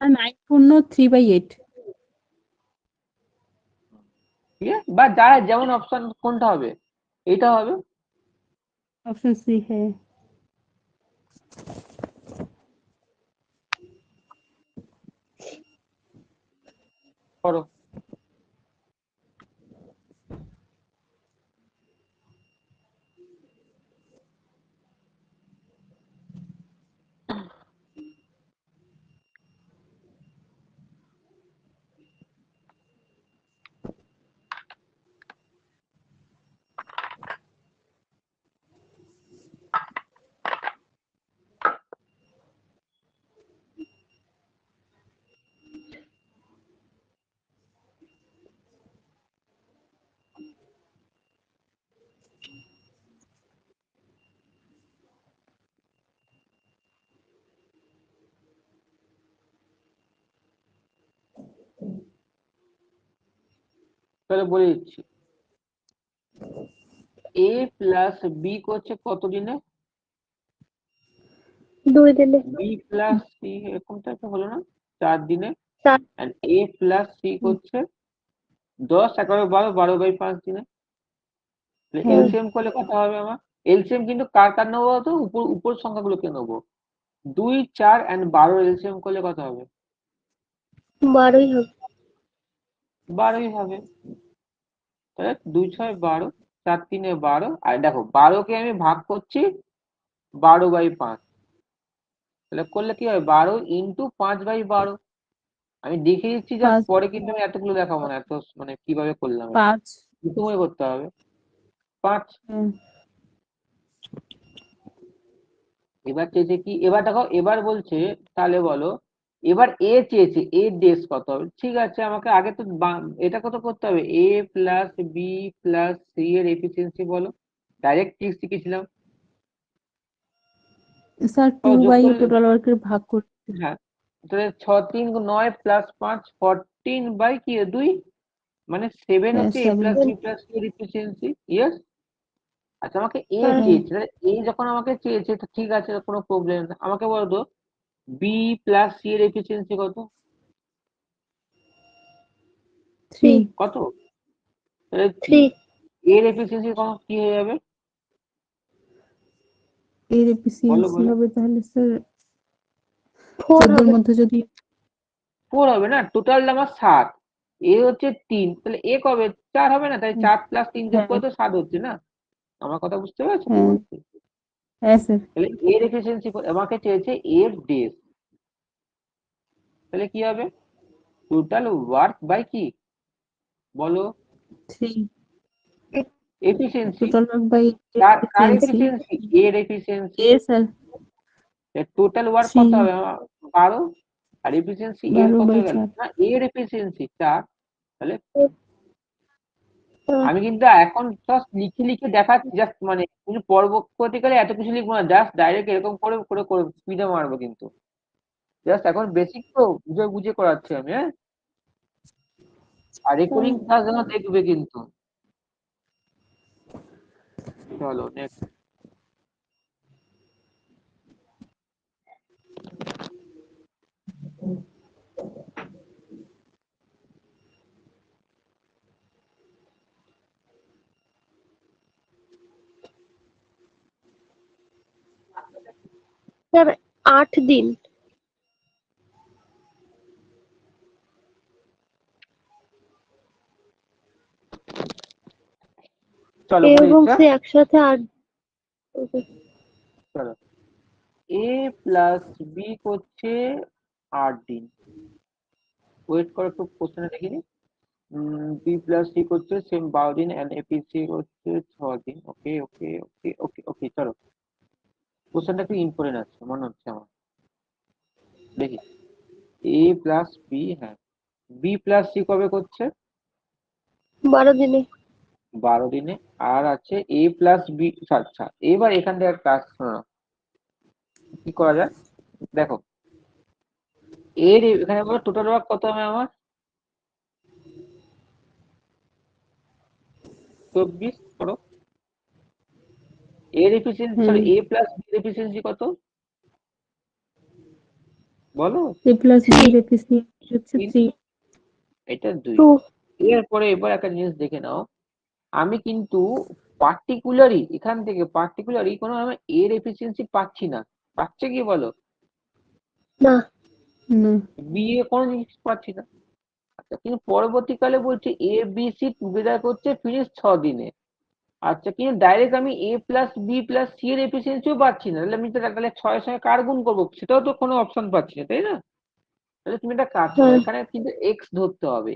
Speaker 2: 9 পূর্ণ 3/8
Speaker 1: ঠিক আছে, বা যার যেমন অপশন কোনটা হবে, এটা হবে।
Speaker 2: Option C. হ্যাঁ
Speaker 1: করো। তাহলে বলে দিচ্ছি, এ প্লাস বি করছে কত দিনে?
Speaker 3: 2 দিনে
Speaker 1: বি প্লাস সি এরকমটা তো হলো না? 4 দিনে।
Speaker 3: 4
Speaker 1: এন্ড এ প্লাস সি করছে 10 11 12 12/5 দিনে।
Speaker 2: হ্যাঁ
Speaker 1: এলসিএম করলে কত হবে আমার? এলসিএম কিন্তু কার কার নেবো বলতো? উপর সংখ্যাগুলোকে নেবো। 2 4 এন্ড 12 এলসিএম করলে কত হবে?
Speaker 3: 12ই হবে
Speaker 1: 12ই হবে। তাহলে 2 6 12, 4 3 12, আর দেখো 12 কে আমি ভাগ করছি 12/5। তাহলে করলে কি হবে? 12 ইন্টু 5/12। আমি দেখিয়ে দিচ্ছি, জাস্ট
Speaker 2: 5
Speaker 1: পরে কিন্তু আমি এতগুলো দেখাবো না, এত কিভাবে করলাম এটা
Speaker 2: 5
Speaker 1: প্রথমে করতে হবে। 5।
Speaker 2: হ্যাঁ
Speaker 1: এবার চেয়েছে কি? এবার দেখো, এবার বলছে তাহলে বলো এবার এ চেয়েছে, এ ডেস কত হবে? ঠিক আছে, আমাকে আগে তো এটা কত করতে হবে? এ প্লাস বি প্লাস সি এর এফিসিয়েন্সি বলো। ডাইরেক্ট ট্রিক শিখেছিলাম।
Speaker 2: স্যার
Speaker 1: যোগ
Speaker 2: 2/8
Speaker 1: করলে,
Speaker 2: টোটাল ওয়ার্কের ভাগ করতে।
Speaker 1: হ্যাঁ, তাহলে 6 3 9 প্লাস 5 14 বাই কি 2। মানে 7
Speaker 2: হ্যাঁ
Speaker 1: হচ্ছে a
Speaker 2: 7
Speaker 1: plus b plus c এর এফিসিয়েন্সি। ইয়েস। আচ্ছা আমাকে a
Speaker 3: হ্যাঁ
Speaker 1: চেয়েছে, তাহলে a যখন আমাকে চেয়েছে তো ঠিক আছে, কোনো প্রবলেম না। আমাকে বলো তো b প্লাস c এর এফিসিয়েন্সি কত?
Speaker 2: 3
Speaker 1: কত? তাহলে
Speaker 3: 3
Speaker 1: এর এফিসিয়েন্সি কি হয়ে যাবে?
Speaker 2: এর
Speaker 1: বলো
Speaker 2: এফিসিয়েন্সি
Speaker 1: বলো।
Speaker 2: হবে তাহলে স্যার
Speaker 3: 4
Speaker 2: 14 এর
Speaker 3: হবে।
Speaker 2: মধ্যে যদি
Speaker 1: 4 হবে না, টোটাল আমার 7, এ হচ্ছে 3, তাহলে এ কবে 4 হবে না? তাই 4 প্লাস 3 যোগ
Speaker 2: হ্যাঁ
Speaker 1: করে তো 7 হচ্ছে না। আমার কথা বুঝতে পারছো কি
Speaker 2: হ্যাঁ
Speaker 1: বলছি?
Speaker 2: হ্যাঁ স্যার
Speaker 1: তাহলে এর এফিসিয়েন্সি আমাকে চেয়েছে এর ডেজ, তাহলে কি হবে? টোটাল ওয়ার্ক বাই কি বলো?
Speaker 2: 3
Speaker 1: এফিসিয়েন্সি।
Speaker 2: টোটাল ওয়ার্ক বাই
Speaker 1: কার
Speaker 2: এফিসিয়েন্সি
Speaker 1: এফিসিয়েন্সি? এর এফিসিয়েন্সি।
Speaker 2: এ স্যার
Speaker 1: টোটাল ওয়ার্ক
Speaker 2: 3
Speaker 1: কত হবে? 12। আর এফিসিয়েন্সি এর
Speaker 2: 12
Speaker 1: কত
Speaker 2: বাই
Speaker 1: হয়ে গেল
Speaker 2: 4
Speaker 1: না, এর এফিসিয়েন্সি 4। তাহলে
Speaker 3: হ্যাঁ,
Speaker 1: আমি কিন্তু এখন জাস্ট লিখে লিখে দেখাচ্ছি, জাস্ট মানে কিন্তু পরবর্তীকালে এত কিছু লিখবো না, জাস্ট ডাইরেক্ট এরকম করে করে করে স্পিডে মারবো কিন্তু। জাস্ট এখন বেসিক তো বুঝে বুঝে করাচ্ছি আমি, হ্যাঁ। আর রেকর্ডিং ক্লাস যেন দেখবে কিন্তু। চলো নেক্সট।
Speaker 3: স্যার 8 দিন।
Speaker 1: চলো
Speaker 3: এ
Speaker 1: মনে
Speaker 3: এবং
Speaker 1: ইচ্ছা।
Speaker 3: সি একসাথে 8।
Speaker 1: চলো এ প্লাস বি করছে 8 দিন। ওয়েট করো একটু, কোশ্চেনে দেখিনি। বি প্লাস সি করছে সেম 12 দিন, এন্ড এপিসি করছে 6 দিন। ওকে ওকে ওকে ওকে ওকে চলো, কোশ্চেনটা একটু ইম্পর্টেন্ট আছে মনে হচ্ছে আমার। দেখি এ প্লাস বি, হ্যাঁ বি প্লাস সি কবে করছে?
Speaker 3: 12 দিনে।
Speaker 1: 12 দিনে। আর আছে এ প্লাস বি। আচ্ছা এবার এখান থেকে ক্লাস শোনো, কি করা যায় দেখো। এর এখানে বলো টোটাল ওয়ার্ক কত হবে আমার? 24 করো। এর এফিসিয়েন্সি,
Speaker 2: হ্যাঁ
Speaker 1: সরি এ প্লাস বি এর এফিসিয়েন্সি কত বলো?
Speaker 2: এ প্লাস বি
Speaker 3: 3
Speaker 2: এর এফিসিয়েন্সি হচ্ছে 3
Speaker 1: এটা 2।
Speaker 3: 2
Speaker 1: এরপরে এবার একটা জিনিস দেখে নাও, আমি কিন্তু পার্টিকুলারই এখান থেকে পার্টিকুলারই কোনো আমি এর এফিসিয়েন্সি পাচ্ছি না। পাচ্ছে কি বলো?
Speaker 3: না।
Speaker 2: না
Speaker 1: বি এ কোনো জিনিস পাচ্ছি না। আচ্ছা কিন্তু পরবর্তীকালে বলছে এ বি সি টুগেদার করছে ফিনিশ 6 দিনে। আচ্ছা কিন্তু ডাইরেক্ট আমি এ প্লাস বি প্লাস সি এর এফিসিয়েন্সিও পাচ্ছি না, তাহলে আমি তো তাহলে 6 এর সঙ্গে কার গুণ করবো সেটাও তো কোনো অপশন পাচ্ছি না, তাই না? তাহলে তুমি একটা কাজ করো,
Speaker 3: হ্যাঁ
Speaker 1: এখানে কিন্তু এক্স ধরতে হবে।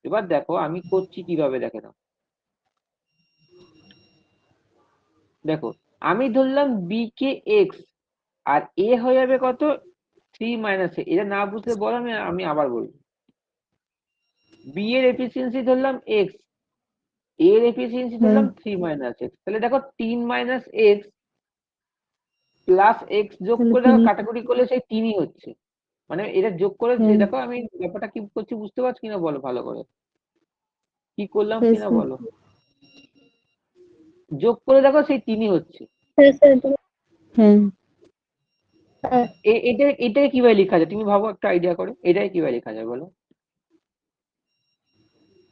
Speaker 1: এবার দেখো আমি করছি কিভাবে, দেখে নাও। দেখো আমি ধরলাম বি কে এক্স, আর এ হয়ে যাবে কত? 3 মাইনাস এ। এটা না বুঝলে বলো, আমি আবার বলবো। বি এর এফিসিয়েন্সি ধরলাম এক্স, এর এফিসিয়েন্সি
Speaker 2: হ্যাঁ
Speaker 1: ধরলাম 3 মাইনাস এক্স, তাহলে দেখো 3 মাইনাস এক্স প্লাস এক্স যোগ
Speaker 2: তাহলে
Speaker 1: করে দেখো
Speaker 2: 3
Speaker 1: কাটাকুটি করলে সেই 3ই হচ্ছে। মানে এটা যোগ করে যে
Speaker 2: হ্যাঁ
Speaker 1: দেখো আমি ব্যাপারটা কি করছি বুঝতে পারছি কিনা বলো ভালো করে, কি করলাম
Speaker 2: হ্যাঁ
Speaker 1: কিনা
Speaker 2: স্যার
Speaker 1: বলো। যোগ করে দেখো সেই 3ই হচ্ছে।
Speaker 3: হ্যাঁ স্যার
Speaker 2: হ্যাঁ
Speaker 3: হ্যাঁ
Speaker 1: এটাই কিভাবে লেখা যায় তুমি ভাবো, একটা আইডিয়া করে এটাই কিভাবে লেখা যায় বলো।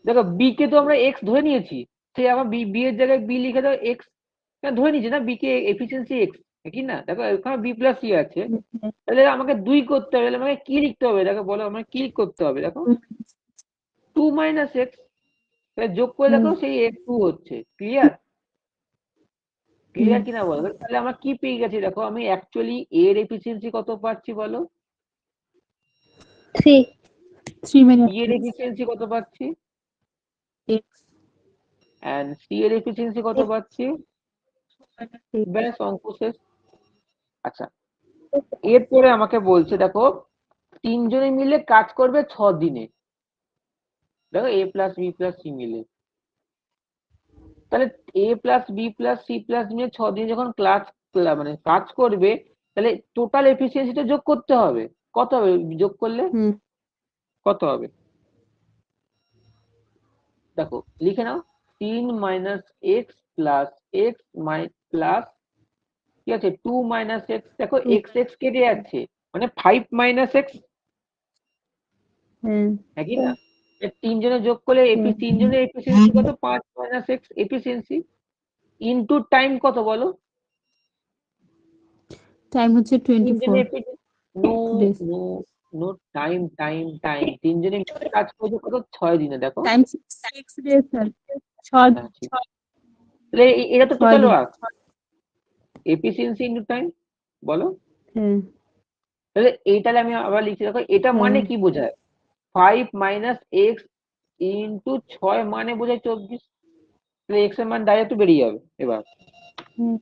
Speaker 1: দেখো বি কে তো আমরা এক্স ধরে নিয়েছি, সেই আমার বি বি এর জায়গায় বি লিখে দাও এক্স। ধরে নিয়েছি না বি কে এফিসিয়েন্সি এক্স, কি না? দেখো ওখানে বি প্লাস সি আছে,
Speaker 2: হ্যাঁ
Speaker 1: তাহলে আমাকে 2 করতে হবে, তাহলে আমাকে কি লিখতে হবে দেখো বলো, আমাকে কি করতে হবে দেখো? 2 মাইনাস এক্স, তাহলে যোগ করে দেখো সেই এক্স 2 হচ্ছে। ক্লিয়ার? ক্লিয়ার কিনা বলো? তাহলে আমরা কি পেয়ে গেছি দেখো, আমি অ্যাকচুয়ালি এর এফিসিয়েন্সি কত পাচ্ছি বলো?
Speaker 3: 3
Speaker 2: 3 মাইনাস
Speaker 1: বি এর এফিসিয়েন্সি কত পাচ্ছি?
Speaker 2: এক্স
Speaker 1: এন্ড সি এর এফিসিয়েন্সি কত পাচ্ছি? ব্যাস অঙ্ক শেষ। আচ্ছা এরপরে আমাকে বলছে দেখো 3 জনে মিলে কাজ করবে 6 দিনে। দেখো A plus B plus C মিলে, তাহলে A plus B plus C plus মিলে 6 দিন যখন মানে কাজ করবে, তাহলে টোটাল এফিসিয়েন্সিটা যোগ করতে হবে। কত হবে যোগ করলে?
Speaker 2: হুম
Speaker 1: কত হবে? দেখো লিখে নাও 3 minus x plus x plus কি আছে 2 মাইনাস এক্স, দেখো
Speaker 2: Two.
Speaker 1: এক্স এক্স কেটে যাচ্ছে মানে 5 মাইনাস এক্স,
Speaker 2: হ্যাঁ
Speaker 1: একই না? এর তিনজনে যোগ করলে এপি তিনজনের এফিসিয়েন্সি কত 5 minus X efficiency into time কত বলো?
Speaker 2: টাইম হচ্ছে 24
Speaker 1: no
Speaker 2: days.
Speaker 1: No no time time time তিনজনে মিলে কাজ করছে কত 6 দিনে, দেখো
Speaker 2: টাইম 6 days স্যার 6
Speaker 1: হ্যাঁ, ঠিক। তাহলে এটা তো
Speaker 2: 6
Speaker 1: টোটাল
Speaker 2: দিন
Speaker 1: ওয়ার্ক, এফিসিয়েন্সি ইনটু টাইম বলো।
Speaker 2: হ্যাঁ
Speaker 1: তাহলে এইটালে আমি আবার লিখছি, দেখো এটা মানে কি বোঝায় 5 মাইনাস এক্স ইনটু 6 মানে বোঝায় 24, তাহলে এক্স এর মান ডাইরেক্ট বেরিয়ে যাবে। এবার
Speaker 2: হুম।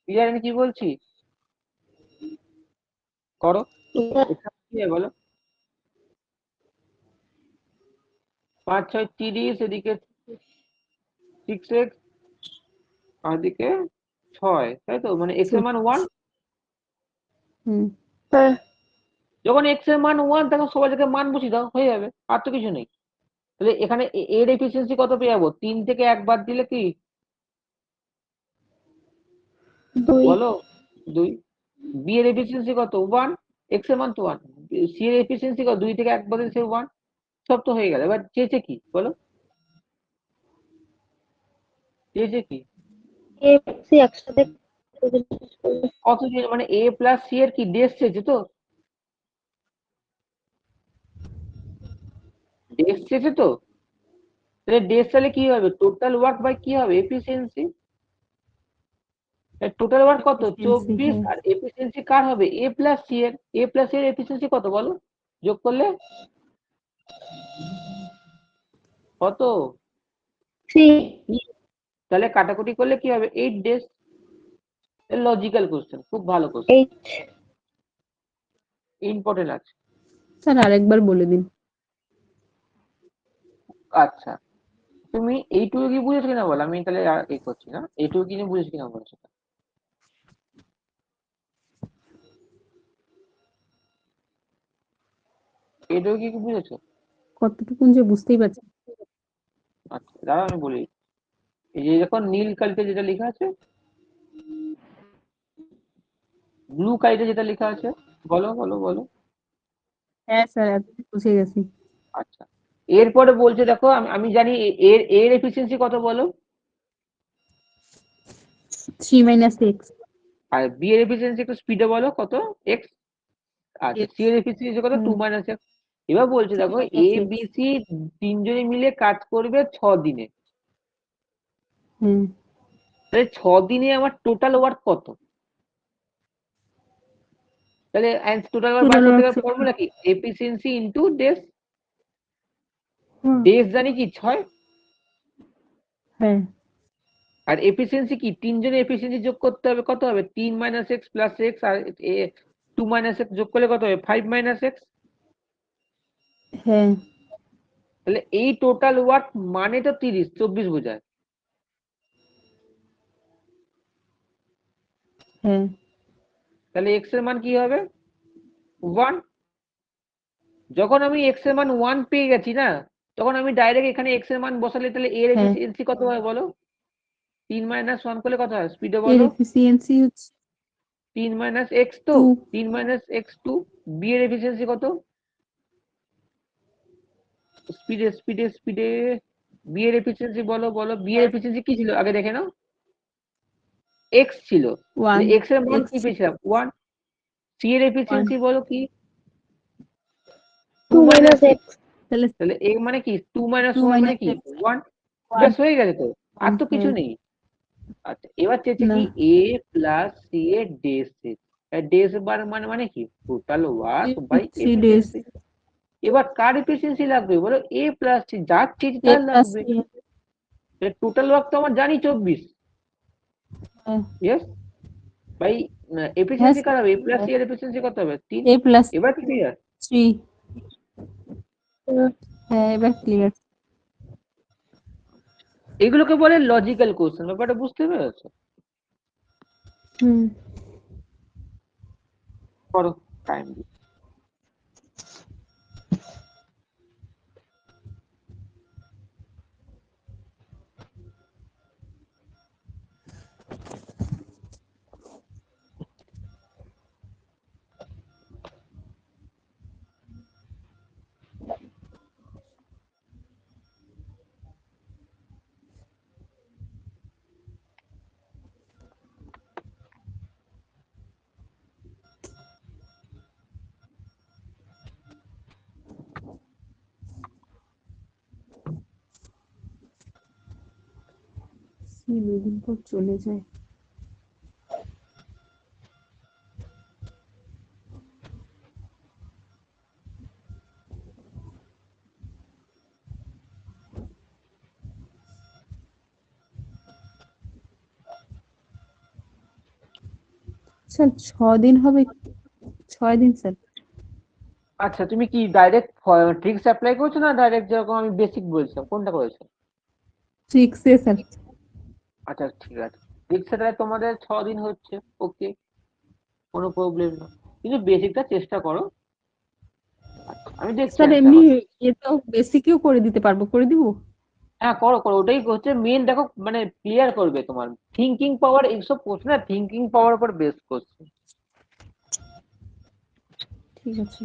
Speaker 1: ক্লিয়ার আমি কি বলছি করো,
Speaker 3: Yes.
Speaker 1: এখানে কি হয় বলো 5 6 30, এদিকে 6x আর এদিকে 6, তাই তো? মানে x এর মান 1,
Speaker 2: হুম
Speaker 3: হ্যাঁ
Speaker 1: যখন x এর মান 1 তখন সবাই থেকে মান বসিয়ে দাও, হয়ে যাবে, আর তো কিছু নেই। তাহলে এখানে এর এফিসিয়েন্সি কত পেয়ে যাবো? 3 থেকে 1 বাদ দিলে কি
Speaker 3: 2
Speaker 1: বলো 2। বি এর এফিসিয়েন্সি কত 1, x এর মান তো 1, সি এর এফিসিয়েন্সি কত 2 থেকে 1 বাদ দিলে সে 1, সব তো হয়ে গেল। এবার চেয়েছে কি বলো, চেয়েছে কি
Speaker 3: এ সি একসাথে
Speaker 1: কত মানে a প্লাস সি এর কি ডেস চেয়েছে তো, ডেস চেয়েছে তো, তাহলে ডেস তাহলে কি হবে টোটাল ওয়ার্ক বাই কি হবে এফিসিয়েন্সি, টোটাল ওয়ার্ক কত
Speaker 2: Efficiency,
Speaker 1: 24,
Speaker 2: হ্যাঁ।
Speaker 1: আর এফিসিয়েন্সি কার হবে এ প্লাস সি এর, এ প্লাস এর এফিসিয়েন্সি কত বলো যোগ করলে কত?
Speaker 3: সি
Speaker 1: তাহলে কাটাকুটি করলে কি হবে 8 ডেজ। লজিক্যাল কোশ্চেন, খুব ভালো কোশ্চেন,
Speaker 3: 8
Speaker 1: ইম্পর্টেন্ট আছে।
Speaker 2: স্যার আরেকবার বলে দিন
Speaker 1: আচ্ছা তুমি এইটুকু কি বুঝেছো কিনা বলো, আমি তাহলে আর এ করছি না, এইটুকু কি বুঝেছো কিনা বলো সেটা। এইটুকু কি বুঝেছো?
Speaker 2: কতটুকু যে বুঝতেই পারছি
Speaker 1: আচ্ছা দাঁড়াও আমি বলি, এই যে যখন নীল কালিতে যেটা লেখা আছে, ব্লু কালিতে যেটা লেখা আছে, বলো বলো বলো।
Speaker 2: হ্যাঁ স্যার এতটুকু বুঝে গেছি
Speaker 1: আচ্ছা এরপরে বলছে দেখো আমি জানি এর এর এফিসিয়েন্সি কত বলো,
Speaker 2: 3 minus x
Speaker 1: আর বি এর এফিসিয়েন্সি একটু স্পিডে বলো কত এক্স, আচ্ছা সি এর এফিসিয়েন্সি কত 2 মাইনাস এক্স। এবার বলছে দেখো এ বি সি তিনজনে মিলে কাজ করবে 6 দিনে,
Speaker 2: হুম
Speaker 1: তাহলে 6 দিনে আমার টোটাল ওয়ার্ক কত? তাহলে টোটাল ওয়ার্ক বার
Speaker 2: টোটাল
Speaker 1: করতে
Speaker 2: ওয়ার্ক
Speaker 1: গেলে ফর্মুলা কি এফিসিয়েন্সি ইনটু ডেজ,
Speaker 2: হুম
Speaker 1: ডেজ জানি কি 6,
Speaker 2: হ্যাঁ
Speaker 1: আর এফিসিয়েন্সি কি তিনজনের এফিসিয়েন্সি যোগ করতে হবে কত হবে 3 মাইনাস এক্স প্লাস এক্স, আর 2 মাইনাস এক্স যোগ করলে কত হবে 5 মাইনাস এক্স।
Speaker 2: হ্যাঁ
Speaker 1: তাহলে এই টোটাল ওয়ার্ক মানে তো 30 24 বোঝায়,
Speaker 2: হ্যাঁ
Speaker 1: তাহলে এক্স এর মান কি হবে 1। যখন আমি এক্স এর মান 1 পেয়ে গেছি না, তখন আমি ডাইরেক্ট এখানে এক্স এর মান বসালে তাহলে এর
Speaker 2: হ্যাঁ
Speaker 1: এফিসিয়েন্সি কত হয় বলো, 3 মাইনাস 1 করলে কত হয় স্পিডে
Speaker 2: এর
Speaker 1: বলো,
Speaker 2: এফিসিয়েন্সি হচ্ছে
Speaker 1: 3 মাইনাস এক্স তো
Speaker 2: 2
Speaker 1: 3 মাইনাস এক্স 2, বি এর এফিসিয়েন্সি কত স্পিডে স্পিডে স্পিডে, বি এর এফিসিয়েন্সি বলো বলো, বি এর এফিসিয়েন্সি কি ছিল আগে দেখে নাও, এক্স ছিল,
Speaker 2: 1
Speaker 1: এক্স এর মান
Speaker 2: x
Speaker 1: কি পেয়েছিলাম 1, সি এর
Speaker 2: 1
Speaker 1: এফিসিয়েন্সি বলো কি
Speaker 3: 2
Speaker 1: 2 মাইনাস
Speaker 3: minus x
Speaker 2: তাহলে
Speaker 1: তাহলে এ মানে কি 2 মাইনাস
Speaker 2: 2
Speaker 1: 1 মানে
Speaker 2: minus
Speaker 1: কি
Speaker 2: x
Speaker 1: 1,
Speaker 2: 1
Speaker 1: ব্যাস হয়ে গেছে তো, আর তো কিছু
Speaker 2: হ্যাঁ
Speaker 1: নেই। আচ্ছা এবার চেয়েছে
Speaker 2: না
Speaker 1: কি এ প্লাস সি এর ডেস, ডেস বার মানে মানে কি total work by
Speaker 2: 3 days
Speaker 1: efficiency. এবার কার এফিসিয়েন্সি লাগবে বলো এ প্লাস সি, যার চেয়েছে
Speaker 2: a
Speaker 1: তার
Speaker 2: plus
Speaker 1: লাগবে,
Speaker 2: c
Speaker 1: টোটাল ওয়ার্ক তো আমার জানি 24,
Speaker 2: হ্যাঁ
Speaker 1: ইয়েস ভাই,
Speaker 2: হ্যাঁ
Speaker 1: এফিসিয়েন্সি কার হবে এ প্লাস সি এর এফিসিয়েন্সি কত হবে 3।
Speaker 2: a plus
Speaker 1: এবার কি ক্লিয়ার,
Speaker 2: 3 হ্যাঁ এবার ক্লিয়ার
Speaker 1: এগুলোকে বলে লজিক্যাল কোশ্চেন, ব্যাপারটা বুঝতে পেরেছো?
Speaker 2: হুম
Speaker 1: করো টাইম দিই।
Speaker 2: সি 2 দিন পর চলে যায়। স্যার 6 দিন হবে, 6 দিন স্যার।
Speaker 1: আচ্ছা, তুমি কি ডাইরেক্ট ট্রিক্স অ্যাপ্লাই করছো না ডাইরেক্ট যেরকম আমি বেসিক বলছিলাম, কোনটা করেছো?
Speaker 2: 6 স্যার।
Speaker 1: আচ্ছা ঠিক আছে, ট্রিক্সে তাহলে তোমাদের 6 দিন হচ্ছে, ওকে, কোনো প্রবলেম না, কিন্তু বেসিকটা চেষ্টা করো। আচ্ছা, আমি দেখছি
Speaker 2: স্যার
Speaker 1: অ্যান্সার
Speaker 2: এমনি
Speaker 1: করো।
Speaker 2: এটাও বেসিকেও করে দিতে পারবো, করে দিব?
Speaker 1: হ্যাঁ করো করো, ওটাই হচ্ছে মেন, দেখো মানে ক্লিয়ার করবে তোমার থিঙ্কিং পাওয়ার, এইসব কোশ্চেন না থিঙ্কিং পাওয়ার উপর বেস করছে।
Speaker 2: ঠিক আছে।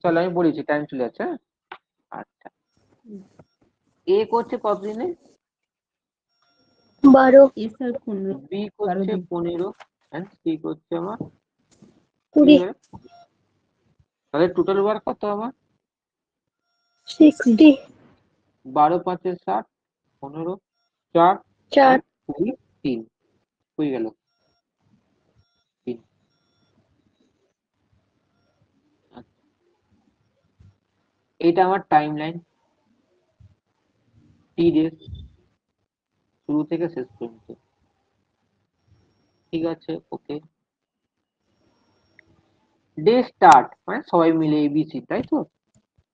Speaker 1: চলো আমি বলেছি, টাইম চলে যাচ্ছে, হ্যাঁ? আচ্ছা, এ করছে কতদিনে,
Speaker 3: 12
Speaker 2: এ স্যার 15,
Speaker 1: বি
Speaker 2: 12
Speaker 1: করছে
Speaker 2: দিন।
Speaker 1: 15, হ্যাঁ সি করছে আমার
Speaker 3: 20
Speaker 1: 12, তাহলে টোটাল ওয়ার্ক কত আমার?
Speaker 3: 60
Speaker 1: 12 5 60, 15 4,
Speaker 3: 4
Speaker 1: 20 3, হয়ে গেল 3। আচ্ছা, এটা আমার টাইম লাইন, 3 ডেজ, শুরু থেকে শেষ পর্যন্ত, ঠিক আছে, ওকে। ডে স্টার্ট মানে সবাই মিলে এবিসি, তাই তো?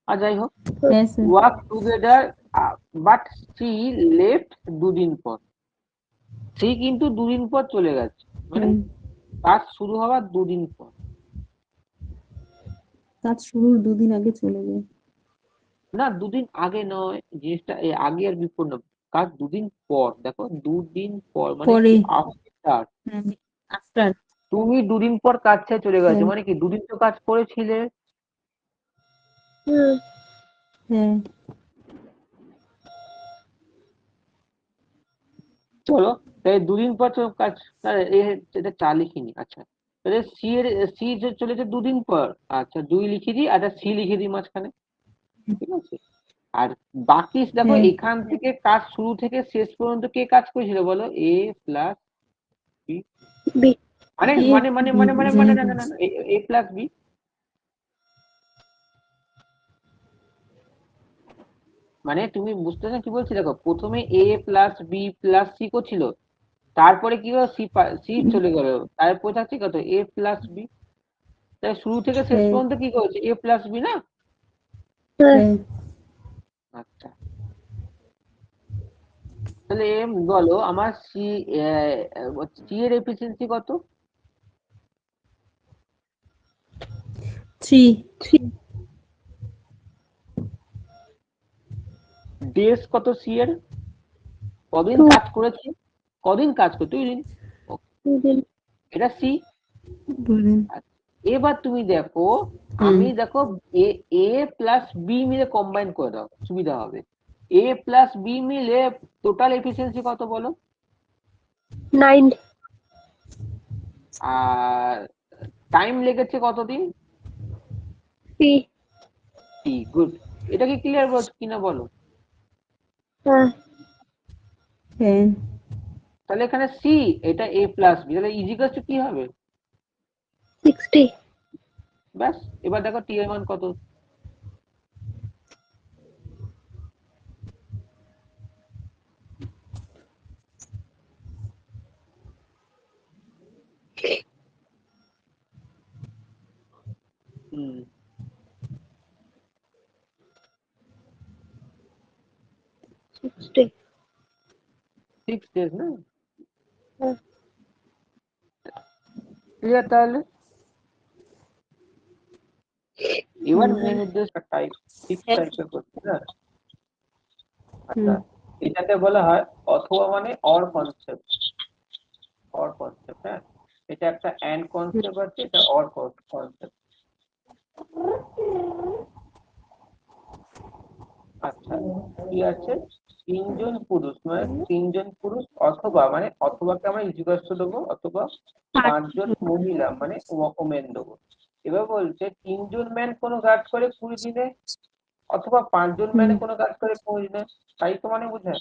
Speaker 1: আর যাই হোক,
Speaker 2: হ্যাঁ sir.
Speaker 1: Work together but C left 2 দিন পর, সি কিন্তু 2 দিন পর চলে গেছে, মানে
Speaker 2: হ্যাঁ,
Speaker 1: কাজ শুরু হওয়ার 2 দিন পর।
Speaker 2: কাজ শুরুর 2 দিন আগে চলে যায়।
Speaker 1: না 2 দিন আগে নয়, জিনিসটা আগে আর বিপদ না, কাজ 2 দিন পর, দেখো 2 দিন পর মানে
Speaker 2: পরে।
Speaker 1: কি আফটার,
Speaker 2: হ্যাঁ, আফটার।
Speaker 1: তুমি 2 দিন পর কাজ ছেড়ে চলে গেছো,
Speaker 2: হ্যাঁ।
Speaker 1: মানে কি 2 দিন তো কাজ করেছিলে।
Speaker 3: হুম
Speaker 2: হ্যাঁ।
Speaker 1: চলো, তাহলে 2 দিন পর তো কাজ, এটা 4 লিখিনি, আচ্ছা তাহলে সি এর, সি চলেছে 2 দিন পর, আচ্ছা 2 লিখে দিই, আচ্ছা সি লিখে দিই মাঝখানে, ঠিক আছে। আর বাকি দেখো
Speaker 2: হ্যাঁ।
Speaker 1: এখান থেকে কাজ শুরু থেকে শেষ পর্যন্ত কে কাজ করেছিল বলো, এ প্লাস বি,
Speaker 3: বি
Speaker 1: মানে
Speaker 2: এ
Speaker 1: মানে মানে
Speaker 2: বি
Speaker 1: মানে মানে মানে
Speaker 2: জেনে
Speaker 1: না না না
Speaker 2: ফেলছি।
Speaker 1: এ প্লাস বি, মানে তুমি বুঝতে না কি বলছি, দেখো প্রথমে এ প্লাস বি প্লাস সি করছিল, তারপরে কি হলো, সি চলে গেল, তারপরে থাকছে কত, এ প্লাস বি, তাই শুরু থেকে শেষ
Speaker 2: হ্যাঁ।
Speaker 1: পর্যন্ত কি করেছে, এ প্লাস বি না।
Speaker 3: হ্যাঁ
Speaker 2: হ্যাঁ।
Speaker 1: আচ্ছা, তাহলে বলো আমার সি, সি এর এফিসিয়েন্সি কত?
Speaker 2: 3।
Speaker 1: ডেস কত সি এর, কদিন
Speaker 3: 2
Speaker 1: কাজ করেছে, কদিন কাজ করে 2 দিন,
Speaker 3: দিন
Speaker 1: এটা সি।
Speaker 2: 2 দিন।
Speaker 1: এবার তুমি দেখো,
Speaker 2: হুম।
Speaker 1: আমি দেখো এ, এ প্লাস বি মিলে কম্বাইন করে দাও, সুবিধা হবে। এ প্লাস বি মিলে টোটাল এফিসিয়েন্সি কত বলো?
Speaker 3: 9
Speaker 1: আর টাইম লেগেছে কতদিন?
Speaker 3: সি
Speaker 1: গুড, এটা কি ক্লিয়ার কিনা বলো?
Speaker 3: হ্যাঁ
Speaker 2: হ্যাঁ।
Speaker 1: তাহলে এখানে সি, এটা এ প্লাস বি, তাহলে ইজিকাল টু কি হবে?
Speaker 3: 60
Speaker 1: ব্যাস। এবার দেখো টি এর মান কত। হুম
Speaker 3: 60
Speaker 1: 6 days না?
Speaker 3: হ্যাঁ
Speaker 1: ক্লিয়ার তাহলে? এবার মেন উদ্দেশ্য টাইপ 6 টাইপের করছি না। আচ্ছা, এটাকে বলা হয় অথবা মানে অর কনসেপ্ট। অর কনসেপ্ট, হ্যাঁ, এটা একটা অ্যান্ড কনসেপ্ট আছে, এটা অর কনসেপ্ট। আচ্ছা, কি আছে? তিনজন পুরুষ মানে তিনজন পুরুষ অথবা মানে অথবাকে আমরা ইজিবাস্ত দেবো, অথবা পাঁচজন মহিলা মানে ওমেন দেবো। এবার বলছে তিনজন ম্যান কোনো কাজ করে 20 দিনে, অথবা পাঁচজন ম্যানে কোনো কাজ করে 20 দিনে, তাই তো মানে বোঝায়।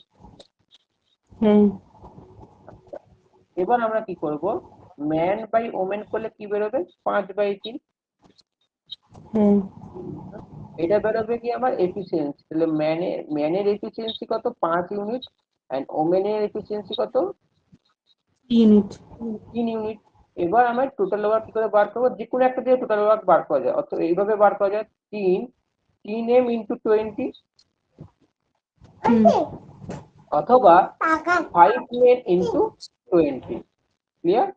Speaker 2: হ্যাঁ
Speaker 1: এবার আমরা কি করব? ম্যান বাই ওমেন করলে কি বেরোবে? 5/3।
Speaker 2: হ্যাঁ
Speaker 1: এটা বেরোবে কি আমার এফিসিয়েন্সি। তাহলে ম্যানের এফিসিয়েন্সি কত? 5 ইউনিট। অ্যান্ড ওমেনের এফিসিয়েন্সি কত?
Speaker 2: Unit
Speaker 1: 3 unit. এবার আমরা টোটাল ওয়ার্ক কি করে বার করবো? যে কোনো একটা দিয়ে টোটাল ওয়ার্ক বার করা যায়। অর্থাৎ এইভাবে বার করা যায় 3m ইন্টু 20, অথবা 5m ইন্টু 20। ক্লিয়ার?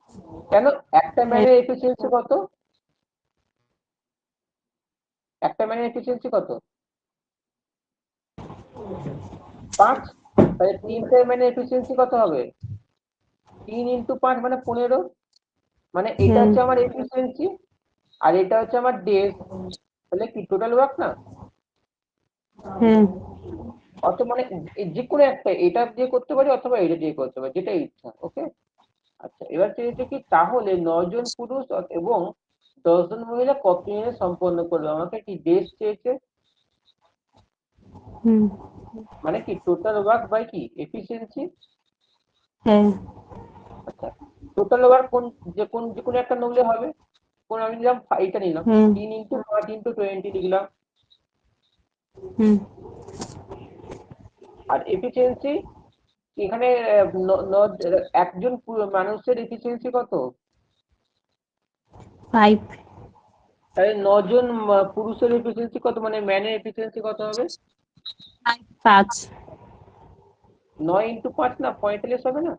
Speaker 1: কেন? একটা ম্যানের এফিসিয়েন্সি কত? একটা ম্যানের এফিসিয়েন্সি কত? 5। তাহলে তিনটে ম্যানের এফিসিয়েন্সি কত হবে? 3 ইন্টু 5 মানে 15। মানে এটা হচ্ছে আমার এফিসিয়েন্সি, আর এটা হচ্ছে আমার ডেজ। তাহলে কি টোটাল ওয়ার্ক না?
Speaker 2: হ্যাঁ
Speaker 1: অত মানে যে কোনো একটা এটা দিয়ে করতে পারি, অথবা এটা দিয়ে করতে পারি, যেটা ইচ্ছা। ওকে। আচ্ছা, এবার চেয়েছে কি তাহলে 9 জন পুরুষ এবং 10 জন মহিলা কত দিনে সম্পন্ন করবে? আমাকে কি ডেজ চেয়েছে, মানে কি টোটাল ওয়ার্ক বাই কি এফিসিয়েন্সি।
Speaker 2: হ্যাঁ
Speaker 1: আচ্ছা, টোটাল ওয়ার্ক যে কোনো একটা নলে হবে। কোন আমি নিলাম এটা নিলাম 3 ইন্টু 5 ইন্টু 20 লিখলাম। আর এফিসিয়েন্সি এখানে একজন মানুষের এফিসিয়েন্সি কত?
Speaker 2: 5
Speaker 1: তাহলে 9 জন পুরুষের এফিসিয়েন্সি কত? মানে ম্যানের এফিসিয়েন্সি কত হবে?
Speaker 2: 5
Speaker 1: 9 ইন্টু 5 না 45 হবে না?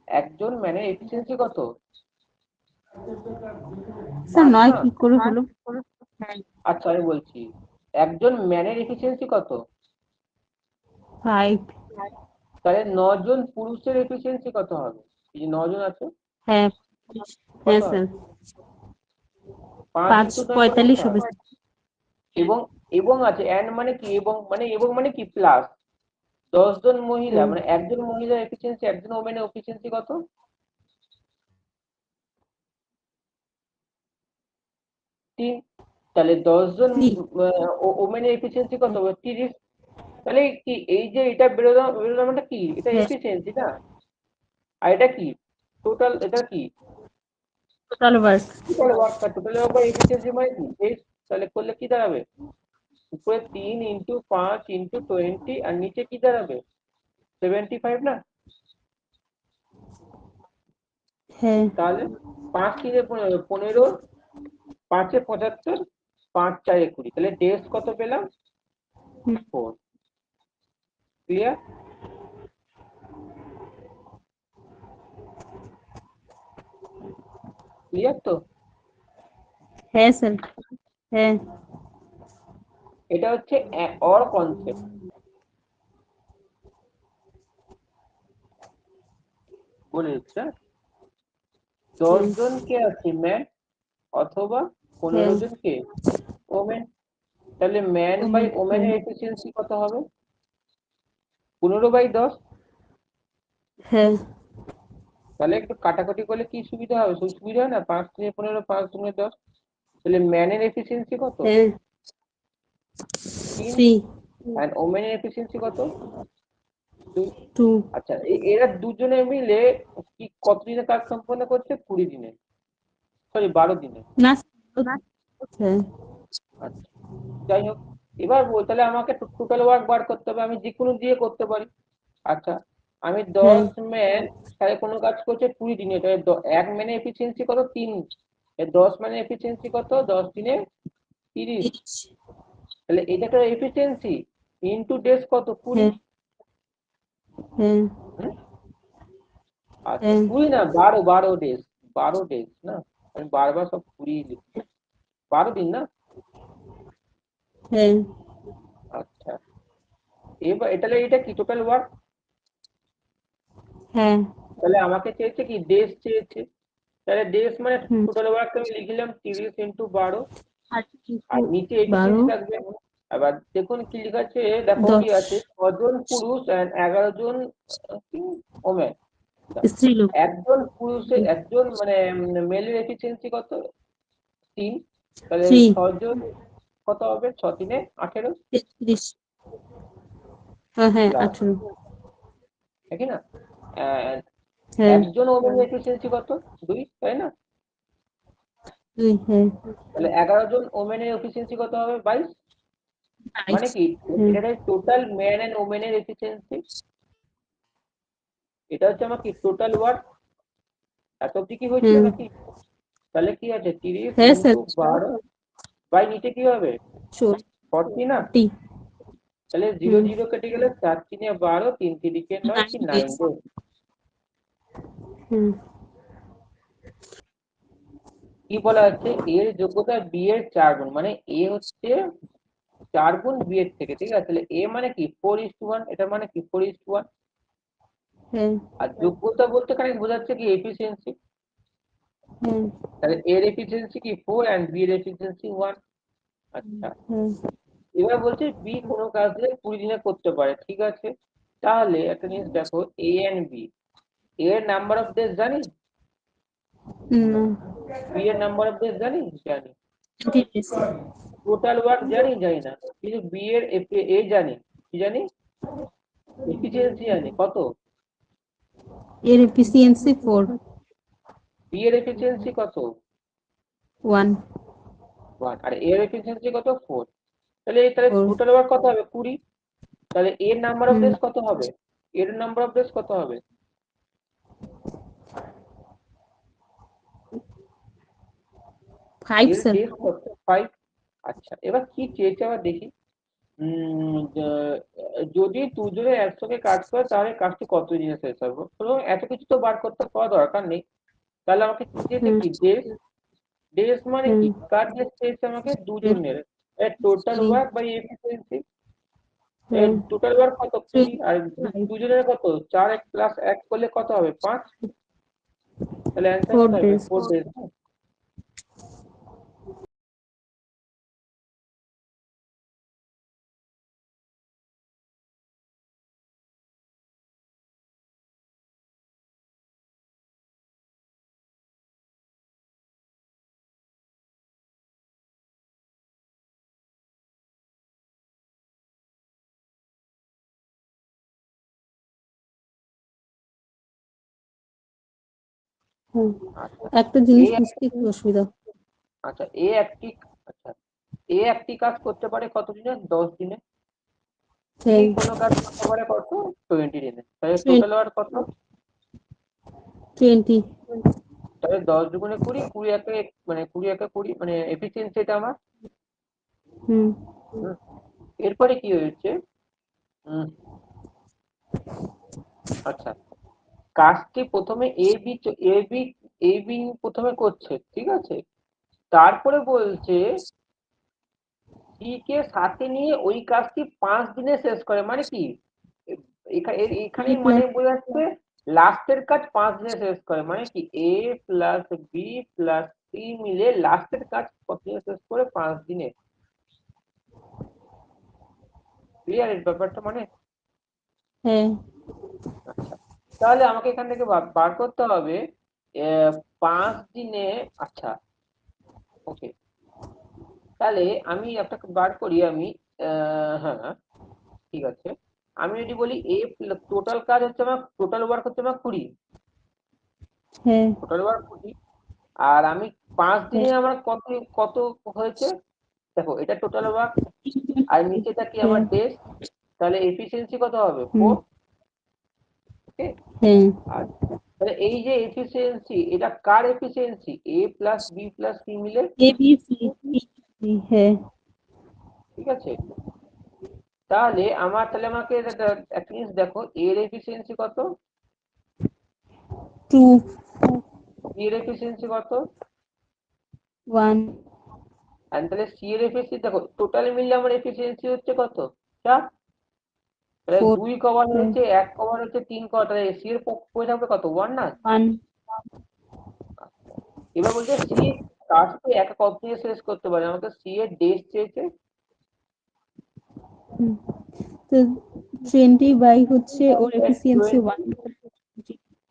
Speaker 1: একজন ম্যানের এফিসিয়েন্সি কত?
Speaker 2: স্যার 9
Speaker 1: না?
Speaker 2: কি করে হলো?
Speaker 1: আচ্ছা, আমি বলছি একজন ম্যানের এফিসিয়েন্সি কত?
Speaker 2: 5
Speaker 1: তাহলে 9 জন পুরুষের এফিসিয়েন্সি কত হবে? এই যে 9 জন আছে,
Speaker 2: হ্যাঁ
Speaker 1: কত
Speaker 2: হ্যাঁ
Speaker 1: হবে?
Speaker 2: স্যার
Speaker 1: 5
Speaker 2: 5
Speaker 1: ইন্টু 9 মানে কত
Speaker 2: 45 হবে
Speaker 1: হবে? এবং এবং আছে এন্ড মানে কি? এবং মানে কি প্লাস 10 জন মহিলা মানে একজন মহিলার এফিসিয়েন্সি, একজন ওমেনের এফিসিয়েন্সি কত? 3। তাহলে 10 জন ওমেনের এফিসিয়েন্সি কত হবে? 30। তাহলে কি এই যে এটা বেরোলো মানে কি? এটা
Speaker 2: হ্যাঁ
Speaker 1: এফিসিয়েন্সি না? আর এটা কি টোটাল? এটা কি
Speaker 2: total work
Speaker 1: total work? Total work বা এফিসিয়েন্সি মানে কি? তাহলে করলে কি দাঁড়াবে? উপরে 3 ইন্টু 5 ইন্টু 20, আর নিচে কি দাঁড়াবে? 75 না?
Speaker 2: হ্যাঁ
Speaker 1: তাহলে 5 3 15, 5 75, 5 4 20। তাহলে ডেজ কত পেলাম? 4। ক্লিয়ার? ক্লিয়ার তো?
Speaker 2: হ্যাঁ স্যার হ্যাঁ
Speaker 1: এটা হচ্ছে অর কনসেপ্ট। বলে দিচ্ছে 10 জন কে আছে ম্যান, অথবা 15 জন কে ওমেন। তাহলে ম্যান বাই ওমেনের এফিসিয়েন্সি কত হবে? 15/10।
Speaker 2: হ্যাঁ
Speaker 1: তাহলে একটু কাটাকাটি করলে কি সুবিধা হবে? সুবিধা হয় না? 5 3 15, 5 2 10। তাহলে ম্যানের এফিসিয়েন্সি কত?
Speaker 2: হ্যাঁ
Speaker 1: 3।
Speaker 2: 3
Speaker 1: আর ওমেনের এফিসিয়েন্সি কত? 2।
Speaker 2: 2
Speaker 1: আচ্ছা, এরা দুজনে মিলে কি কত দিনে কাজ সম্পন্ন করছে? 20 দিনে। সরি 12 দিনে।
Speaker 2: না হ্যাঁ
Speaker 1: আচ্ছা যাই হোক, এবার তাহলে আমাকে টোটাল ওয়ার্ক বার করতে হবে, আমি যে কোনো দিয়ে করতে পারি। আচ্ছা আমি 10 ম্যান তাহলে কোনো কাজ করছে 20 দিনে, তাহলে 1 ম্যানে এফিসিয়েন্সি কত 3, 10 ম্যানে এফিসিয়েন্সি কত 10 দিনে 30, তাহলে এটা একটা এফিসিয়েন্সি ইনটু ডেজ কত 20।
Speaker 2: হ্যাঁ হ্যাঁ
Speaker 1: হুম? আচ্ছা 20 না 12 ডেজ, 12 ডেজ না, আমি বারবার সব 20 লিখছি, 12 দিন না।
Speaker 2: হ্যাঁ
Speaker 1: আচ্ছা এবার তাহলে এটা কি টোটাল ওয়ার্ক,
Speaker 2: হ্যাঁ
Speaker 1: তাহলে আমাকে চেয়েছে কি ডেজ চেয়েছে, তাহলে ডেজ মানে টোটাল ওয়ার্ক আমি লিখলাম 30 ইন্টু 12, আর নিচে এফিসিয়েন্সি
Speaker 2: 12
Speaker 1: থাকবে। আবার দেখুন কি লেখা আছে, দেখো কি
Speaker 2: 10
Speaker 1: আছে 6 জন পুরুষ and 11 জন ওমেন।
Speaker 2: স্ত্রী লোক
Speaker 1: একজন মানে মেলের এফিসিয়েন্সি কত 3, তাহলে
Speaker 2: 3
Speaker 1: 6 জন কত হবে 6 3 18,
Speaker 2: 33 হ্যাঁ
Speaker 1: প্লাস
Speaker 2: 18
Speaker 1: ঠিক না, and
Speaker 2: হ্যাঁ
Speaker 1: একজন ওমেন এফিসিয়েন্সি কত 2, তাই না,
Speaker 2: 2 হ্যাঁ
Speaker 1: তাহলে 11 জন ওমেনের এফিসিয়েন্সি কত হবে 22, মানে
Speaker 2: 22
Speaker 1: কি
Speaker 2: হ্যাঁ
Speaker 1: এটা টোটাল ম্যান এন্ড ওমেনের এফিসিয়েন্সি, এটা হচ্ছে আমার কি টোটাল ওয়ার্ক। এত অব্দি কি হয়েছিল
Speaker 2: হ্যাঁ
Speaker 1: নাকি, তাহলে কি আছে 30
Speaker 2: হ্যাঁ
Speaker 1: ইন্টু
Speaker 2: স্যার
Speaker 1: 12 বাই নিচে কি হবে 40 না,
Speaker 2: 40
Speaker 1: তাহলে 0 0 কেটে গেলে 4 3 12 3 3 9 কি 9
Speaker 2: days
Speaker 1: ডেজ।
Speaker 2: হুম
Speaker 1: কি বলা হচ্ছে এর যোগ্যতা বি এর 4 গুণ, মানে এ হচ্ছে 4 গুণ বি এর থেকে, ঠিক আছে, তাহলে এ মানে কি 4:1, এটা মানে কি 4:1,
Speaker 2: হ্যাঁ
Speaker 1: আর যোগ্যতা বলতে কারেক্ট বোঝাচ্ছে কি এফিসিয়েন্সি,
Speaker 2: হ্যাঁ
Speaker 1: তাহলে এর এফিসিয়েন্সি কি 4 এন্ড বি এর এফিসিয়েন্সি 1। আচ্ছা
Speaker 2: হ্যাঁ
Speaker 1: এবার বলছে বি কোনো কাজ 20 দিনে করতে পারে, ঠিক আছে, তাহলে একটা জিনিস দেখো এ এন্ড বি এর নাম্বার অফ ডেজ জানি,
Speaker 2: না
Speaker 1: বি এর নাম্বার অফ ডেজ জানি, জানি,
Speaker 2: 20 days
Speaker 1: টোটাল ওয়ার্ক জানি, জানি না, কিন্তু বি এর এ জানি, কি জানি এফিসিয়েন্সি জানি কত,
Speaker 2: এর এফিসিয়েন্সি 4
Speaker 1: বি এর এফিসিয়েন্সি কত
Speaker 2: 1
Speaker 1: 1, আর এর এফিসিয়েন্সি কত 4, তাহলে
Speaker 2: 4
Speaker 1: টোটাল ওয়ার্ক কত হবে 20, তাহলে এর নাম্বার অফ
Speaker 2: হুম
Speaker 1: ডেজ কত হবে, এর নাম্বার অফ ডেজ কত হবে
Speaker 2: 5
Speaker 1: এর
Speaker 2: স্যার
Speaker 1: ডেজ কত 5। আচ্ছা এবার কি চেয়েছে আবার দেখি, যদি দুজনে একসঙ্গে কাজ করে তাহলে কাজটি কত দিনে শেষ হবে, এবং এত কিছু তো বার করতে পাওয়া দরকার নেই, তাহলে আমাকে কি চেয়েছে
Speaker 2: হুম
Speaker 1: কি ডেজ, ডেজ মানে
Speaker 2: হুম
Speaker 1: কি কার ডেজ চেয়েছে আমাকে দুজনের, টোটাল
Speaker 2: 3
Speaker 1: ওয়ার্ক বাই এফিসিয়েন্সি,
Speaker 2: হ্যাঁ
Speaker 1: টোটাল ওয়ার্ক কত 20,
Speaker 2: 3
Speaker 1: আর
Speaker 2: 5
Speaker 1: দুজনের কত 4 প্লাস 1 করলে কত হবে 5, তাহলে অ্যান্সার
Speaker 2: 4
Speaker 1: কত হবে
Speaker 2: days
Speaker 1: 4 ডেজ।
Speaker 2: হুম
Speaker 1: আচ্ছা
Speaker 2: একটা জিনিস
Speaker 1: এ
Speaker 2: বুঝতে একটু অসুবিধা
Speaker 1: আচ্ছা আচ্ছা এ একটি কাজ করতে পারে কত দিনে 10 দিনে, বি
Speaker 2: হ্যাঁ
Speaker 1: কোনো কাজ করতে পারে কত 20 দিনে, তাহলে
Speaker 2: 20
Speaker 1: টোটাল ওয়ার্ক কত,
Speaker 2: 20
Speaker 1: তাহলে 10 দুগুণে 20, 20 একে মানে 20 একে 20 মানে এফিসিয়েন্সি এটা আমার।
Speaker 2: হুম
Speaker 1: হুম, এরপরে কি হয়েছে, হুম, আচ্ছা কাজটি প্রথমে এ বি প্রথমে করছে, ঠিক আছে, তারপরে বলছে সি কে সাথে নিয়ে ওই কাজটি 5 দিনে শেষ করে, মানে কি এখানে
Speaker 2: 3
Speaker 1: মানে
Speaker 2: plus
Speaker 1: বোঝাচ্ছে লাস্টের কাজ 5 দিনে শেষ করে, মানে কি এ প্লাস বি প্লাস সি মিলে লাস্টের কাজ কত দিনে শেষ করে 5 দিনে, ক্লিয়ার এই ব্যাপারটা মানে।
Speaker 2: হ্যাঁ
Speaker 1: আচ্ছা তাহলে আমাকে এখান থেকে বার করতে হবে 5 দিনে। আচ্ছা ওকে, তাহলে আমি একটা বার করি আমি, হ্যাঁ ঠিক আছে, আমি যদি বলি টোটাল কাজ হচ্ছে আমার টোটাল ওয়ার্ক হচ্ছে আমার 20,
Speaker 2: হ্যাঁ
Speaker 1: টোটাল ওয়ার্ক 20, আর আমি 5 দিনে আমার কত কত হয়েছে, দেখো এটা টোটাল ওয়ার্ক আর নিচেটা কি আমার ডেজ, তাহলে এফিসিয়েন্সি কত হবে 4। ওকে,
Speaker 2: হ্যাঁ
Speaker 1: আর তাহলে এই যে এফিসিয়েন্সি, এটা কার এফিসিয়েন্সি? এ প্লাস বি প্লাস সি মিলে,
Speaker 2: এ বি সি হ্যাঁ
Speaker 1: ঠিক আছে। তাহলে আমাকে একটা জিনিস দেখো, এর এফিসিয়েন্সি কত,
Speaker 2: 2
Speaker 1: বি এর এফিসিয়েন্সি কত,
Speaker 2: 1
Speaker 1: আর তাহলে সি এর এফিসিয়েন্সি দেখো টোটাল মিললে আমার এফিসিয়েন্সি হচ্ছে কত, 4। তাহলে
Speaker 2: 4
Speaker 1: 2 কভার হচ্ছে, 1 কভার হচ্ছে, 3 কভার, তাহলে সি এর পড়ে থাকবে কত, 1 না।
Speaker 2: 1
Speaker 1: এবার বলছে সি কাজকে একা কত দিয়ে শেষ করতে পারে, আমাকে সি এর ডেজ চেয়েছে,
Speaker 2: তো 20 বাই হচ্ছে ওর এফিসিয়েন্সি 1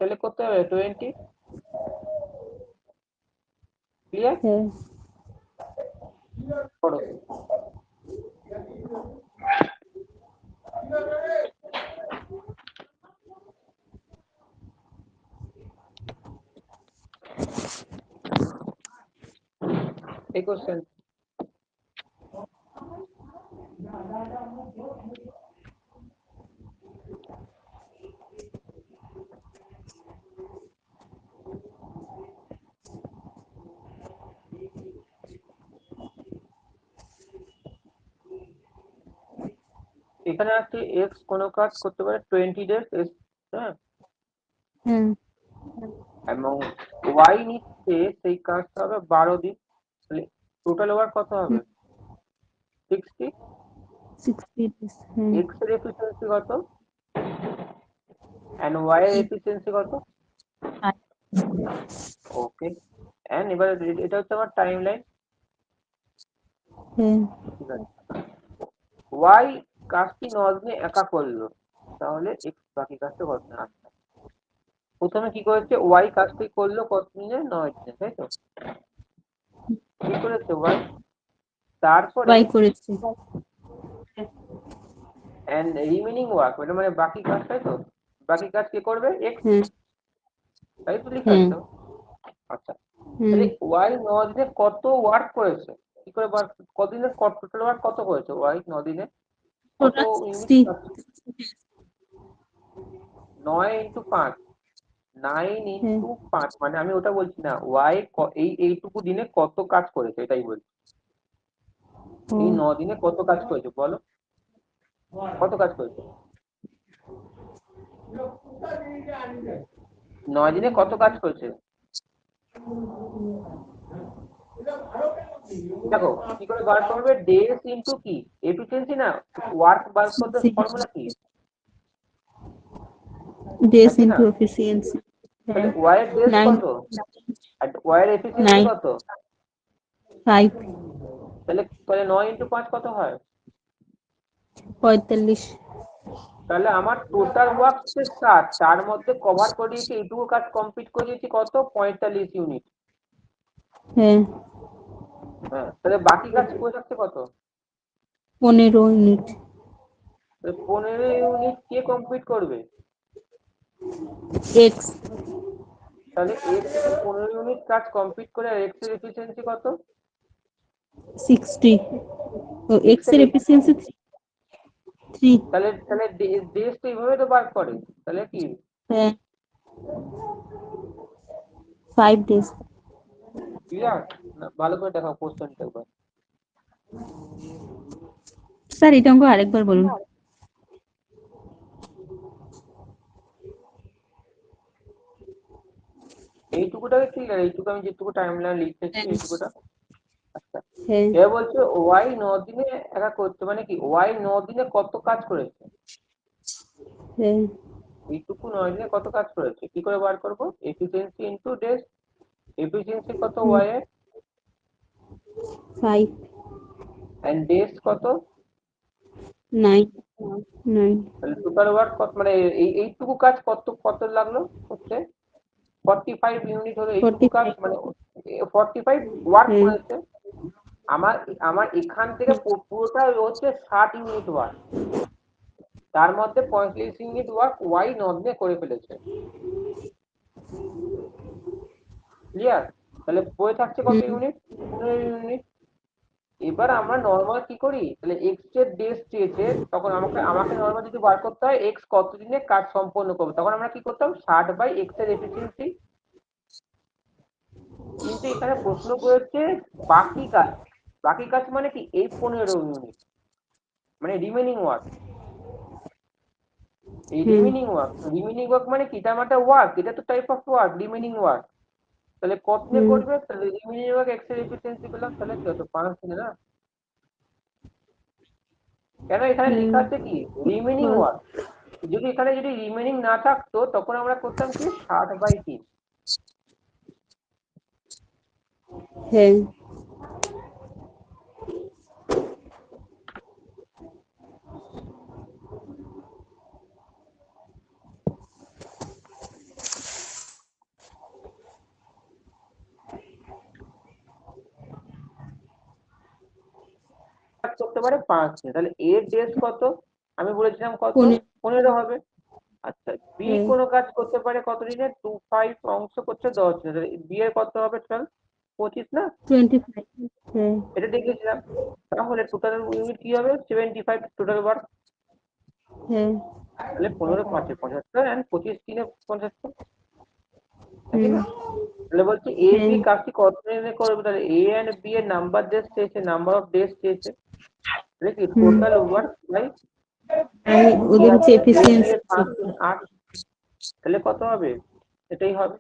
Speaker 1: তাহলে করতে হবে 20। ক্লিয়ার
Speaker 2: হ্যাঁ
Speaker 1: করো। এই কোশ্চেন এখানে আছে এক্স কোনো কাজ করতে পারে 20 ডেজ, হ্যাঁ,
Speaker 2: হ্যাঁ
Speaker 1: এবং ওয়াই নিচ্ছে সেই কাজটা হবে 12 দিন, তাহলে টোটাল ওয়ার্ক কত হবে 60।
Speaker 2: 60 days হ্যাঁ
Speaker 1: এক্স এর এফিসিয়েন্সি কত এন্ড ওয়াই এর এফিসিয়েন্সি কত, ওকে। এন্ড এবার এটা হচ্ছে আমার টাইম লাইন,
Speaker 2: হ্যাঁ
Speaker 1: ঠিক আছে। ওয়াই কাজটি 9 দিনে একা করলো, তাহলে এক্স বাকি কাজটা কত দিনে আসবে। প্রথমে কি করেছে, ওয়াই কাজটি করলো কত দিনে, 9 দিনে, তাই তো। কি করেছে ওয়াই, তারপরে
Speaker 2: বাই করেছে
Speaker 1: এন্ড রিমেনিং ওয়ার্ক, এটা মানে বাকি কাজ, তাই তো। বাকি কাজ কে করবে, এক্স,
Speaker 2: হ্যাঁ
Speaker 1: তাই তো লেখা
Speaker 2: হ্যাঁ
Speaker 1: আছে। আচ্ছা, তাহলে ওয়াই 9 দিনে কত ওয়ার্ক করেছে, কি করে কদিনে টোটাল ওয়ার্ক কত করেছে ওয়াই 9 দিনে, কত
Speaker 2: টোটাল
Speaker 1: ইউনিট,
Speaker 2: 60
Speaker 1: 9 ইন্টু 5, 9 ইন্টু 5, মানে আমি ওটা বলছি না, ওয়াই এইটুকু দিনে কত কাজ করেছে এটাই বলছি। এই 9 দিনে কত কাজ করেছে বলো, কত কাজ করেছে, 9 দিনে কত কাজ করেছে। দেখো কি করে বার করবে, ডেজ ইন্টু কি এফিসিয়েন্সি না, ওয়ার্ক বার করতে ফর্মুলা কি,
Speaker 2: ডেজ
Speaker 1: আছে না।
Speaker 2: ইনটু এফিসিয়েন্সি
Speaker 1: তাহলে ওয়াই এর ডেজ
Speaker 2: 9
Speaker 1: কত আর ওয়াই এর এফিসিয়েন্সি
Speaker 2: 9
Speaker 1: কত,
Speaker 2: 5
Speaker 1: তাহলে তাহলে 9 ইন্টু 5 কত হয়,
Speaker 2: 45
Speaker 1: তাহলে আমার টোটাল ওয়ার্ক 60, তার মধ্যে কভার করিয়েছি এইটুকু কাজ কমপ্লিট করিয়েছি কত, 45 ইউনিট।
Speaker 2: হ্যাঁ
Speaker 1: হ্যাঁ, তাহলে বাকি কাজ করে থাকছে কত,
Speaker 2: 15 ইউনিট
Speaker 1: 15 ইউনিট কে কমপ্লিট করবে,
Speaker 2: এক্স
Speaker 1: তাহলে এক্স যদি 15 ইউনিট কাজ কমপ্লিট করে, আর এক্স এর এফিসিয়েন্সি কত,
Speaker 2: 60 তো
Speaker 1: এক্স
Speaker 2: এক্স
Speaker 1: এর
Speaker 2: এর এফিসিয়েন্সি 3
Speaker 1: তাহলে তাহলে ডেজ তো এইভাবে তো বার করে, তাহলে কি,
Speaker 2: হ্যাঁ 5 days
Speaker 1: ক্লিয়ার না, ভালো করে দেখো কোশ্চেনটা একবার।
Speaker 2: স্যার এটা অঙ্ক আরেকবার বলুন
Speaker 1: এইটুকুটাকে ক্লিয়ার, এইটুকু আমি যেটুকু টাইম লাইন লিখেছি এইটুকুটা। আচ্ছা,
Speaker 2: হ্যাঁ
Speaker 1: এবার বলছে ওয়াই 9 দিনে একা করতে, মানে কি ওয়াই 9 দিনে কত কাজ করেছে,
Speaker 2: হ্যাঁ
Speaker 1: এইটুকু 9 দিনে কত কাজ করেছে, কি করে বার করবো, এফিসিয়েন্সি ইনটু ডেজ, এফিসিয়েন্সি কত ওয়াই এর,
Speaker 2: 5
Speaker 1: এন্ড ডেজ কত,
Speaker 2: 9 9
Speaker 1: তাহলে টোটাল ওয়ার্ক কত, মানে এইটুকু কাজ কত কত লাগলো করতে, 45 ইউনিট হলো এইটুকু কাজ,
Speaker 2: 45
Speaker 1: মানে 45 ওয়ার্ক
Speaker 2: হ্যাঁ
Speaker 1: করেছে। আমার আমার এখান থেকে পুরোটা হচ্ছে 60 ইউনিট ওয়ার্ক, তার মধ্যে 45 ইউনিট ওয়ার্ক ওয়াই 9 দিনে করে ফেলেছে, ক্লিয়ার। তাহলে বয়ে থাকছে কত
Speaker 2: হুম।
Speaker 1: ইউনিট? 15 ইউনিট। এবার আমরা নর্মাল কি করি, তাহলে এক্স এর ডেজ চেয়েছে, তখন আমাকে নর্মাল যদি বার করতে হয় এক্স কতদিনে কাজ সম্পন্ন করবে, তখন আমরা কি করতাম 60/x এর এফিসিয়েন্সি। কিন্তু এখানে প্রশ্ন করেছে বাকি কাজ। বাকি কাজ মানে কি, এই 15 ইউনিট মানে রিমেনিং ওয়ার্ক। এই রিমেনিং ওয়ার্ক মানে কি, তার মানে ওয়ার্ক, এটা তো type of work, remaining work. তাহলে কত দিনে
Speaker 2: হুম।
Speaker 1: করবে, তাহলে রিমেনিং ওয়ার্ক এক্স এর এফিসিয়েন্সি পেলাম, তাহলে কত 5 দিনে না? কেন এখানে
Speaker 2: হুম।
Speaker 1: লেখা আছে কি রিমেনিং
Speaker 2: বল।
Speaker 1: ওয়ার্ক। যদি এখানে যদি রিমেনিং না থাকতো তখন আমরা করতাম কি 60/3।
Speaker 2: হ্যাঁ।
Speaker 1: কাজ করতে পারে 5 দিনে, তাহলে এর ডেজ কত, আমি বলেছিলাম কত, 15 হবে। আচ্ছা, বি
Speaker 2: হ্যাঁ।
Speaker 1: কোনো কাজ করতে পারে কত দিনে, 25 অংশ করছে 10 দিনে, তাহলে বি এর কত হবে টোটাল, 25 না?
Speaker 2: 25। হ্যাঁ।
Speaker 1: এটা দেখেছিলাম। তাহলে টোটাল ইউনিট কি হবে, 75 টোটাল ওয়ার্ক।
Speaker 2: হ্যাঁ।
Speaker 1: তাহলে 15 5 75 এন্ড 25 3 75, নাকি
Speaker 2: হুম।
Speaker 1: না? তাহলে বলছে এ
Speaker 2: হ্যাঁ।
Speaker 1: বি কাজটি কত দিনে করবে, তাহলে এ এন্ড বি এর নাম্বার ডেজ চেয়েছে, নাম্বার অফ ডেজ চেয়েছে, তাহলে কি
Speaker 2: হুম।
Speaker 1: টোটাল ওয়ার্ক বাই
Speaker 2: আমি ওদের হচ্ছে
Speaker 1: এ বি
Speaker 2: এফিসিয়েন্সি
Speaker 1: এর 5 3 8, তাহলে কত হবে, এটাই হবে।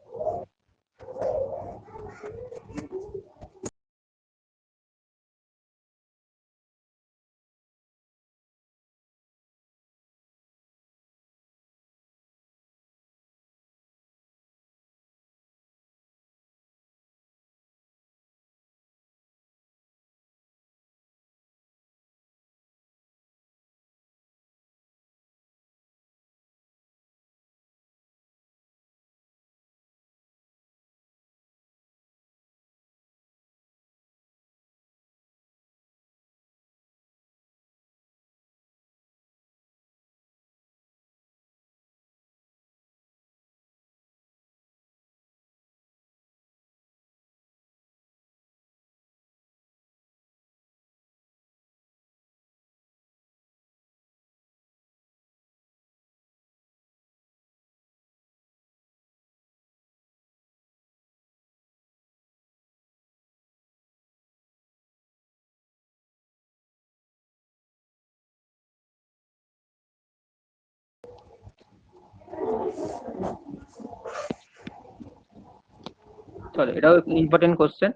Speaker 1: চলো, এটাও ইম্পর্টেন্ট কোশ্চেন।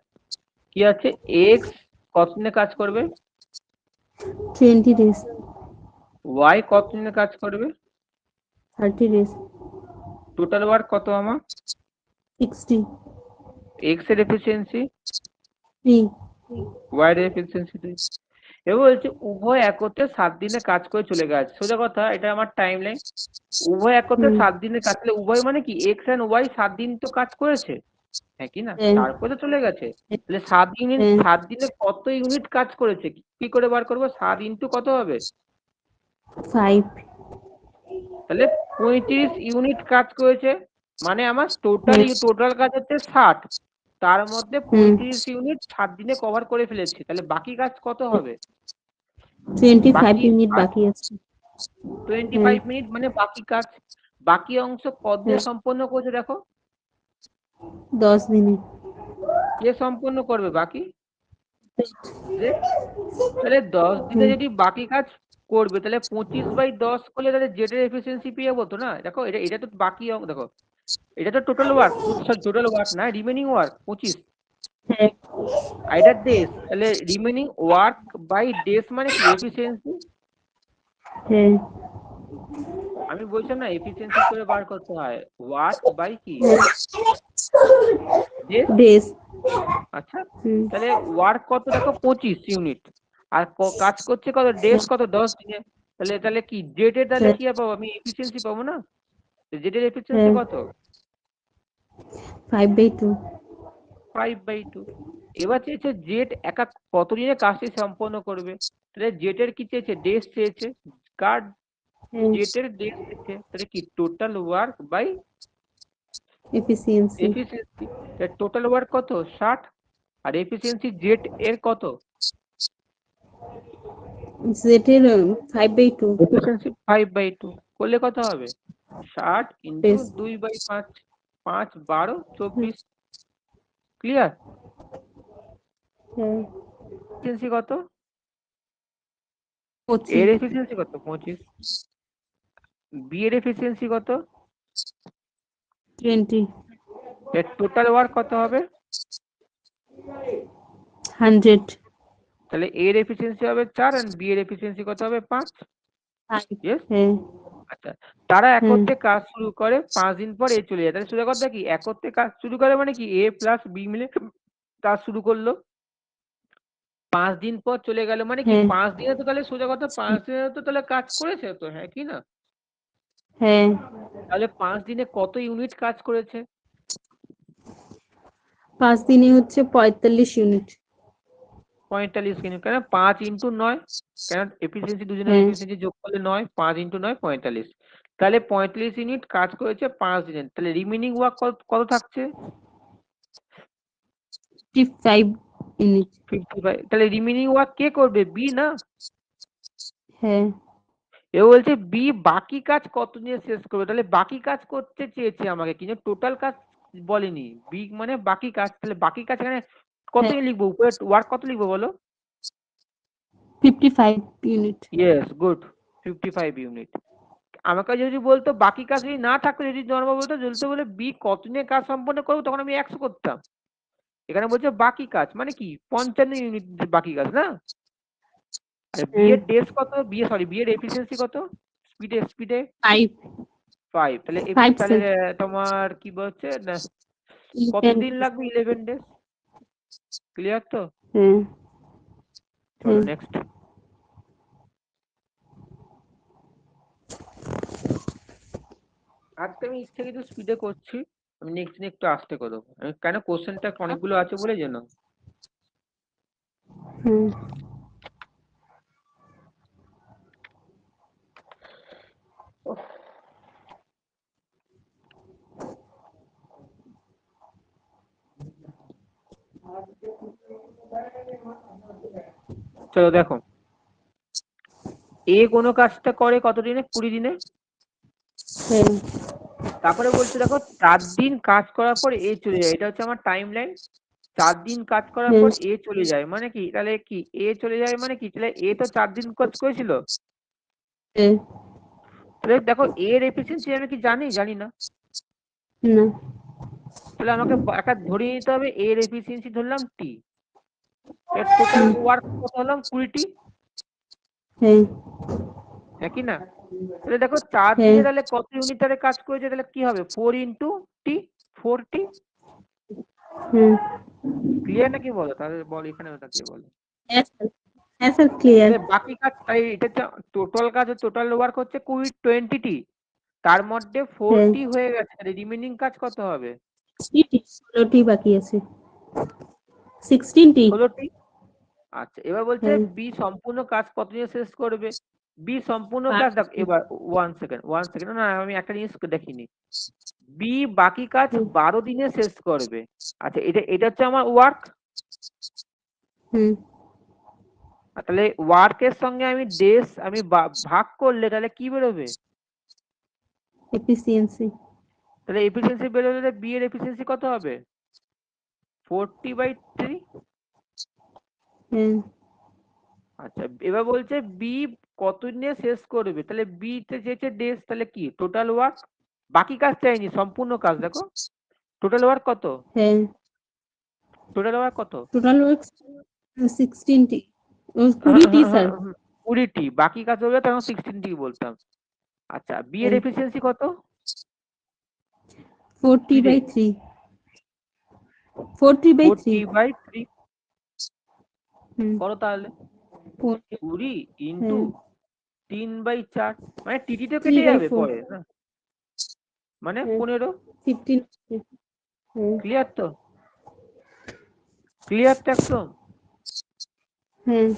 Speaker 1: কি আছে, এক্স কত দিনে কাজ করবে,
Speaker 2: 20 days,
Speaker 1: ওয়াই কত দিনে কাজ করবে,
Speaker 2: 30 days,
Speaker 1: টোটাল ওয়ার্ক কত আমার,
Speaker 2: 60,
Speaker 1: এক্স এর এফিসিয়েন্সি,
Speaker 2: 3,
Speaker 1: ওয়াই এর এফিসিয়েন্সি। এবার বলছে উভয় একত্রে 7 দিনে কাজ করে চলে গেছে, সোজা কথা, এটা আমার টাইম লাইন। উভয় একত্রে 7 দিনে কাজ, তাহলে উভয় মানে কি এক্স এন্ড ওয়াই 7 দিন তো কাজ করেছে, হ্যাঁ কি না,
Speaker 2: হ্যাঁ।
Speaker 1: তারপরে তো চলে গেছে। তাহলে 7 দিনে কত ইউনিট কাজ করেছে, কি করে বার করবো, 7 ইন্টু কত হবে,
Speaker 2: 5,
Speaker 1: তাহলে 35 ইউনিট কাজ করেছে, মানে আমার টোটাল কাজ হচ্ছে 60, তার মধ্যে 35 ইউনিট 7 দিনে কভার করে ফেলেছি, তাহলে বাকি কাজ কত হবে,
Speaker 2: 25
Speaker 1: বাকি
Speaker 2: ইউনিট বাকি আছে।
Speaker 1: 25 মিনিট মানে বাকি কাজ, বাকি অংশ কত দিয়ে সম্পন্ন করছে দেখো,
Speaker 2: 10 দিনে।
Speaker 1: কে সম্পন্ন করবে বাকি, তাহলে 10 দিনে যদি বাকি কাজ করবে, তাহলে 25/10 করলে তাহলে জেড এর এফিসিয়েন্সি পেয়ে যাবো তো, না দেখো এটা তো বাকি দেখো, এটা তো টোটাল ওয়ার্ক, টোটাল ওয়ার্ক না, রিমেনিং ওয়ার্ক 25,
Speaker 2: হ্যাঁ।
Speaker 1: আর এটা ডেজ, তাহলে রিমেনিং ওয়ার্ক বাই ডেজ মানে কি এফিসিয়েন্সি।
Speaker 2: হ্যাঁ।
Speaker 1: আমি বলছিলাম না এফিসিয়েন্সি করে বার করতে হয়, ওয়ার্ক বাই কি ডেজ।
Speaker 2: ডেজ।
Speaker 1: আচ্ছা, তাহলে ওয়ার্ক কত দেখো 25 ইউনিট, আর কাজ করছে কত, ডেজ কত 10 দিনে, তাহলে তাহলে কি জেড এর তাহলে কি পাবো, আমি এফিসিয়েন্সি পাবো না, জেড এর এফিসিয়েন্সি কত,
Speaker 2: 5/2।
Speaker 1: 5/2। এবার চেয়েছে জেড একা কত দিনে কাজটি সম্পন্ন করবে, তাহলে জেড এর কি চেয়েছে, ডেজ চেয়েছে, কার জেড এর ডেজ চেয়েছে, তাহলে কি total work by
Speaker 2: efficiency
Speaker 1: efficiency total work কত 60 আর এফিসিয়েন্সি জেড এর কত
Speaker 2: জেড এর 5/2
Speaker 1: এফিসিয়েন্সি 5/2 করলে কত হবে 60 ইন্টু 2/5 5 12 24 ক্লিয়ার
Speaker 2: হ্যাঁ
Speaker 1: এফিসিয়েন্সি কত এর
Speaker 2: 25
Speaker 1: এফিসিয়েন্সি কত 25 বি এর এফিসিয়েন্সি কত
Speaker 2: 20
Speaker 1: এর টোটাল ওয়ার্ক কত হবে
Speaker 2: 100
Speaker 1: তাহলে এর এফিসিয়েন্সি হবে 4 আর বি এর এফিসিয়েন্সি কত হবে 5 ইয়েস
Speaker 2: হ্যাঁ
Speaker 1: আচ্ছা তারা একত্রে কাজ শুরু করে 5 দিন পর এ চলে যায় তাহলে সোজা কথা কি একত্রে কাজ শুরু করে মানে কি এ প্লাস বি মিলে কাজ শুরু করলো 5 দিন পর চলে গেল মানে কি
Speaker 2: হ্যাঁ
Speaker 1: 5 দিনে তো তাহলে সোজা কথা 5 দিনে তো তাহলে কাজ করেছে তো হ্যাঁ কি না
Speaker 2: হ্যাঁ
Speaker 1: তাহলে 5 দিনে কত ইউনিট কাজ করেছে
Speaker 2: 5 দিনে হচ্ছে 45 ইউনিট
Speaker 1: 45 ইউনিট কেন 5 ইন্টু 9 কেন এফিসিয়েন্সি দুজনের
Speaker 2: হ্যাঁ
Speaker 1: এফিসিয়েন্সি যোগ করলে 9 5 ইন্টু 9 45 তাহলে 45 ইউনিট কাজ করেছে 5 দিনে তাহলে রিমেনিং ওয়ার্ক কত থাকছে
Speaker 2: 55 ইউনিট
Speaker 1: 55 তাহলে রিমেনিং ওয়ার্ক কে করবে বি না
Speaker 2: হ্যাঁ
Speaker 1: এ বলছে বি বাকি কাজ কত দিনে শেষ করবে তাহলে বাকি কাজ করতে চেয়েছে আমাকে কিন্তু টোটাল কাজ বলেনি বি মানে বাকি কাজ তাহলে বাকি কাজ এখানে কত
Speaker 2: হ্যাঁ
Speaker 1: লিখবো উপরে ওয়ার্ক কত লিখবো বলো
Speaker 2: 55 ইউনিট
Speaker 1: ইয়েস গুড 55 ইউনিট আমাকে যদি বলতো বাকি কাজ যদি না থাকতো যদি নর্মাল বলতো বলতে বলে বি কত দিনে কাজ সম্পন্ন করবো তখন আমি 100 করতাম এখানে বলছে বাকি কাজ মানে কি 55 ইউনিট বাকি কাজ না আর বি এর ডেস কত বি বি এর এফিসিয়েন্সি কত স্পিডে
Speaker 2: 5
Speaker 1: 5 তাহলে
Speaker 2: 5
Speaker 1: তাহলে তোমার কি বলছে না কতদিন লাগবে 11 ডেজ ক্লিয়ার তো
Speaker 2: হ্যাঁ
Speaker 1: চলো নেক্সট আজকে আমি ইচ্ছে কিন্তু স্পিডে করছি আমি নেক্সট দিন একটু আস্তে করবো কেন কোশ্চেনটা অনেকগুলো আছে বলে যেন
Speaker 2: হুম
Speaker 1: চলো দেখো এ কোনো কাজটা করে কত দিনে 20 দিনে
Speaker 2: হ্যাঁ
Speaker 1: তারপরে বলছে দেখো 4 দিন কাজ করার পর এ চলে যায় এটা হচ্ছে আমার টাইম লাইন 4 দিন কাজ করার পর এ চলে যায় মানে কি তাহলে কি এ চলে যায় মানে কি তাহলে এ তো 4 দিন কাজ করেছিল
Speaker 2: হ্যাঁ
Speaker 1: তাহলে দেখো এর এফিসিয়েন্সি আমি কি জানি না
Speaker 2: না
Speaker 1: তাহলে আমাকে একটা ধরে নিতে হবে এর এফিসিয়েন্সি ধরলাম টি এর টোটাল ওয়ার্ক কত হলাম 20টি
Speaker 2: হ্যাঁ
Speaker 1: একই না তাহলে দেখো 4 দিনে তাহলে কত ইউনিট তাহলে কাজ করেছে তাহলে কি হবে 4 ইন্টু টি 4টি
Speaker 2: হুম
Speaker 1: ক্লিয়ার নাকি বলো তাহলে বল এখানে তাকিয়ে বলো
Speaker 2: হ্যাঁ স্যার ক্লিয়ার
Speaker 1: তাহলে বাকি কাজ তাই এটা টোটাল কাজ টোটাল ওয়ার্ক হচ্ছে 20টি তার মধ্যে 4টি হয়ে গেছে তাহলে রিমেনিং কাজ কত হবে
Speaker 2: 16টি বাকি আছে 16টি
Speaker 1: 16টি আচ্ছা এবার বলছে বি সম্পূর্ণ কাজ কতদিনে শেষ করবে বি সম্পূর্ণ কাজ দেখো এবার 1 সেকেন্ড না আমি একটা জিনিস দেখিনি বি বাকি কাজ 12 দিনে শেষ করবে আচ্ছা এটা হচ্ছে আমার ওয়ার্ক
Speaker 2: হুম
Speaker 1: তাহলে ওয়ার্কের সঙ্গে আমি ডেস আমি ভাগ করলে তাহলে কি বেরোবে
Speaker 2: এফিসিয়েন্সি
Speaker 1: তাহলে এফিসিয়েন্সি বেরোলে বি এর এফিসিয়েন্সি কত হবে 40/3
Speaker 2: হ্যাঁ
Speaker 1: আচ্ছা এবার বলছে বি কত দিনে শেষ করবে তাহলে বি তে যেছে ডেস তাহলে কি টোটাল ওয়ার্ক বাকি কাজ চাইনি সম্পূর্ণ কাজ দেখো টোটাল ওয়ার্ক কত
Speaker 2: হ্যাঁ
Speaker 1: টোটাল ওয়ার্ক কত
Speaker 2: টোটাল ওয়ার্ক 16টি 20টি স্যার
Speaker 1: 20টি বাকি কাজ হবে তখন 16টি বলতাম আচ্ছা বি এর এফিসিয়েন্সি কত
Speaker 2: 40/3 40/3
Speaker 1: 40/3
Speaker 2: হুম
Speaker 1: করো তাহলে 20 ইন্টু 3/4 মানে টিটিতে কেটে যাবে পরে না মানে 15
Speaker 2: 15
Speaker 1: ক্লিয়ার তো ক্লিয়ার তো একদম
Speaker 2: হ্যাঁ